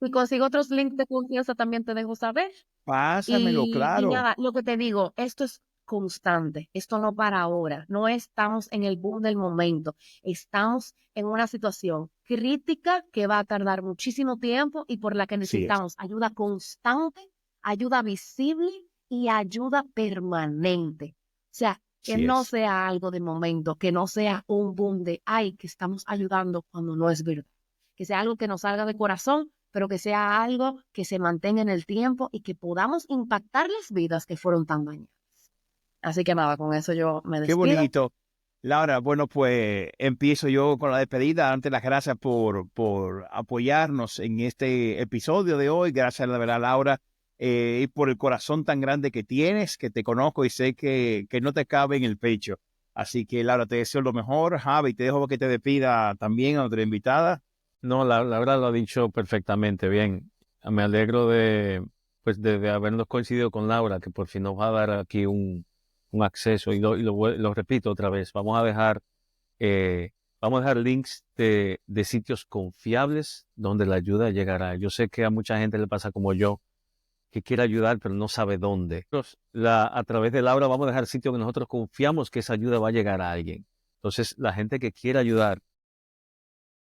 si consigo otros links de confianza también te dejo saber. Pásamelo, Y claro. nada, lo que te digo, esto es constante, esto no para ahora, no estamos en el boom del momento, estamos en una situación crítica que va a tardar muchísimo tiempo y por la que Sí es. necesitamos ayuda constante, ayuda visible y ayuda permanente. O sea, que Sí no es. sea algo de momento, que no sea un boom de, ay, que estamos ayudando cuando no es verdad. Que sea algo que nos salga de corazón, pero que sea algo que se mantenga en el tiempo y que podamos impactar las vidas que fueron tan dañadas. Así que nada, con eso yo me Qué despido. bonito. Laura, bueno, pues empiezo yo con la despedida. Antes, las gracias por apoyarnos en este episodio de hoy. Gracias, la verdad, Laura, y por el corazón tan grande que tienes, que te conozco y sé que no te cabe en el pecho. Así que, Laura, te deseo lo mejor. Javi, te dejo que te despida también a otra invitada. No, la verdad lo ha dicho perfectamente bien. Me alegro de habernos coincidido con Laura, que por fin nos va a dar aquí un acceso. Lo repito otra vez, eh, vamos a dejar links de sitios confiables donde la ayuda llegará. Yo sé que a mucha gente le pasa como yo, que quiere ayudar, pero no sabe dónde. A través de Laura vamos a dejar sitios que nosotros confiamos que esa ayuda va a llegar a alguien. Entonces, la gente que quiera ayudar,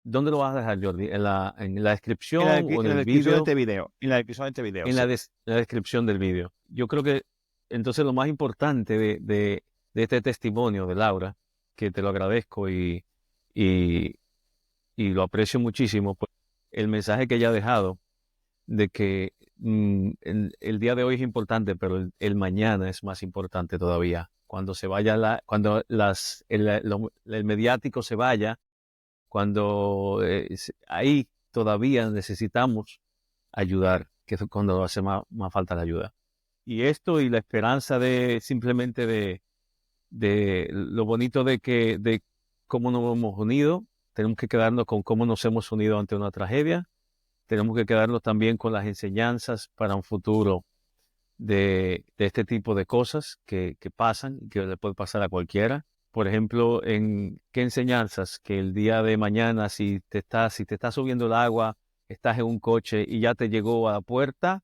¿dónde lo vas a dejar, Jordi? ¿En la descripción o en En la el descripción de vídeo? este video. En la descripción de este video, En sí. la descripción del vídeo. Yo creo que entonces lo más importante de este testimonio de Laura, que te lo agradezco y, y lo aprecio muchísimo, pues, el mensaje que ella ha dejado de que el día de hoy es importante, pero el mañana es más importante todavía. Cuando se vaya el mediático se vaya, cuando ahí todavía necesitamos ayudar, que es cuando hace más falta la ayuda. Y esto y la esperanza de simplemente de lo bonito de cómo nos hemos unido, tenemos que quedarnos con cómo nos hemos unido ante una tragedia, tenemos que quedarnos también con las enseñanzas para un futuro de este tipo de cosas que pasan y que le puede pasar a cualquiera. Por ejemplo, en qué enseñanzas que el día de mañana, si te está subiendo el agua, estás en un coche y ya te llegó a la puerta,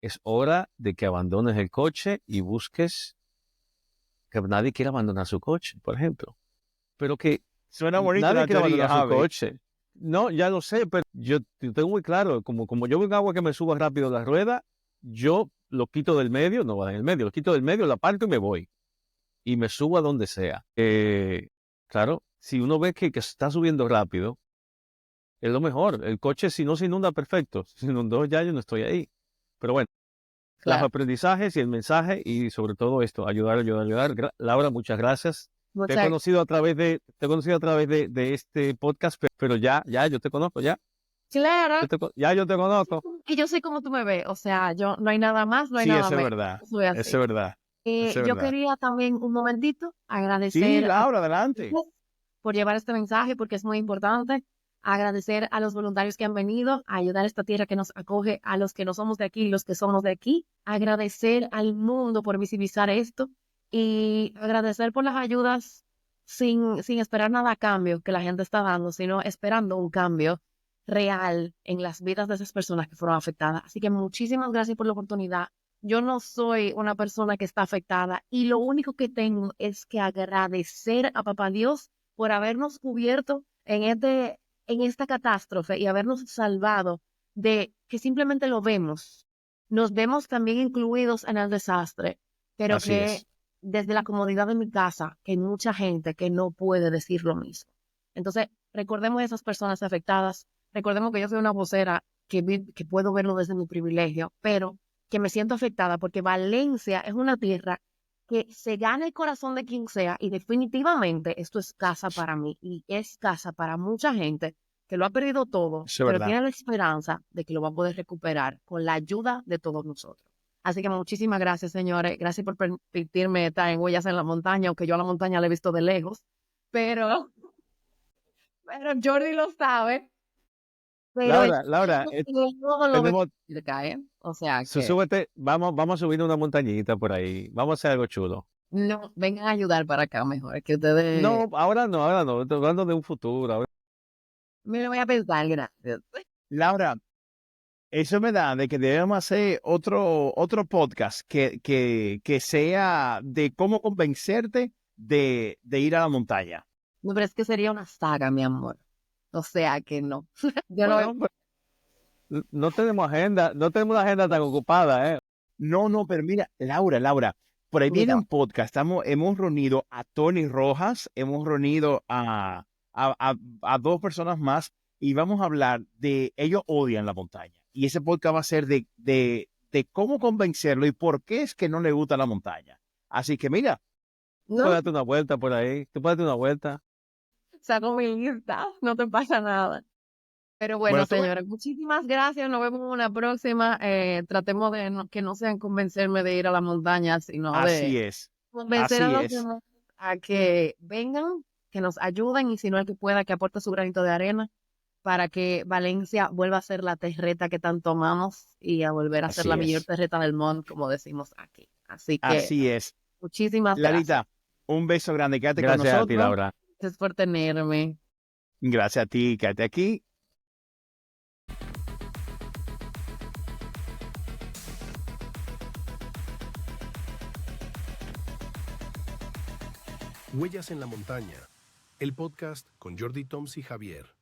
es hora de que abandones el coche y busques, que nadie quiere abandonar su coche, por ejemplo. Pero que Suena bonito nadie la quiere teoría, abandonar su Javi. coche. No, ya lo sé, pero yo tengo muy claro, como yo veo un agua que me suba rápido la rueda, yo lo quito del medio, no va en el medio, lo quito del medio, la aparco y me voy. Y me subo a donde sea. Claro, si uno ve que está subiendo rápido, es lo mejor. El coche, si no se inunda, perfecto. Si se inundó, ya yo no estoy ahí. Pero bueno, los Claro. aprendizajes y el mensaje y sobre todo esto, ayudar. Laura, muchas gracias. Te he Muchas conocido a través de este podcast, pero ya, yo te conozco, ya. Claro. Yo te conozco. Y yo sé cómo tú me ves. O sea, yo no hay nada más, no hay Sí, nada eso es menos. verdad. Soy Eso así. es verdad. Eso es Yo verdad. quería también un momentito Sí, agradecer a Laura, adelante. por llevar este mensaje porque es muy importante. Agradecer a los voluntarios que han venido a ayudar a esta tierra que nos acoge, a los que no somos de aquí y los que somos de aquí. Agradecer al mundo por visibilizar esto y agradecer por las ayudas sin esperar nada a cambio que la gente está dando, sino esperando un cambio real en las vidas de esas personas que fueron afectadas. Así que muchísimas gracias por la oportunidad. Yo no soy una persona que está afectada y lo único que tengo es que agradecer a Papá Dios por habernos cubierto en esta catástrofe y habernos salvado de que simplemente lo vemos. Nos vemos también incluidos en el desastre, pero Así que es. desde la comodidad de mi casa, que hay mucha gente que no puede decir lo mismo. Entonces, recordemos a esas personas afectadas, recordemos que yo soy una vocera que puedo verlo desde mi privilegio, pero que me siento afectada porque Valencia es una tierra que se gana el corazón de quien sea y definitivamente esto es casa para mí y es casa para mucha gente que lo ha perdido todo, Eso es pero verdad. tiene la esperanza de que lo va a poder recuperar con la ayuda de todos nosotros. Así que muchísimas gracias, señores. Gracias por permitirme estar en Huellas en la Montaña, aunque yo a la montaña la he visto de lejos, pero, pero Jordi lo sabe. Pero Laura, todo lo ve tenemos, de caer. O sea que súbete, vamos a subir una montañita por ahí, vamos a hacer algo chulo. no vengan a ayudar para acá mejor, que ustedes No, ahora no, estoy hablando de un futuro. me lo voy a pensar, gracias. Laura, eso me da de que debemos hacer otro podcast que sea de cómo convencerte de ir a la montaña. No, pero es que sería una saga, mi amor. O sea que no. Yo no, Bueno, pues, no tenemos la agenda tan ocupada, ¿eh? No, pero mira, Laura, por ahí viene mira, un podcast. Hemos reunido a Tony Rojas, hemos reunido a dos personas más y vamos a hablar de ellos odian la montaña. Y ese podcast va a ser de cómo convencerlo y por qué es que no le gusta la montaña. Así que mira, Puedes no darte una vuelta por ahí, tú puedes darte una vuelta. saco mi lista, no te pasa nada. Pero bueno, bueno, señores, muchísimas gracias. Nos vemos en una próxima. Tratemos de que no sean convencerme de ir a la montaña, sino así de es, convencer a así los es. demás a que vengan, que nos ayuden y si no el que pueda, que aporte su granito de arena. para que Valencia vuelva a ser la terreta que tanto amamos y a volver a ser Así la es. mejor terreta del mundo, como decimos aquí. Así que Así es. muchísimas gracias. Larita, un beso grande. Quédate con Gracias a ti, nosotros. Laura. Gracias por tenerme. Gracias a ti. Quédate aquí. Huellas en la montaña, el podcast con Jordi Toms y Javier.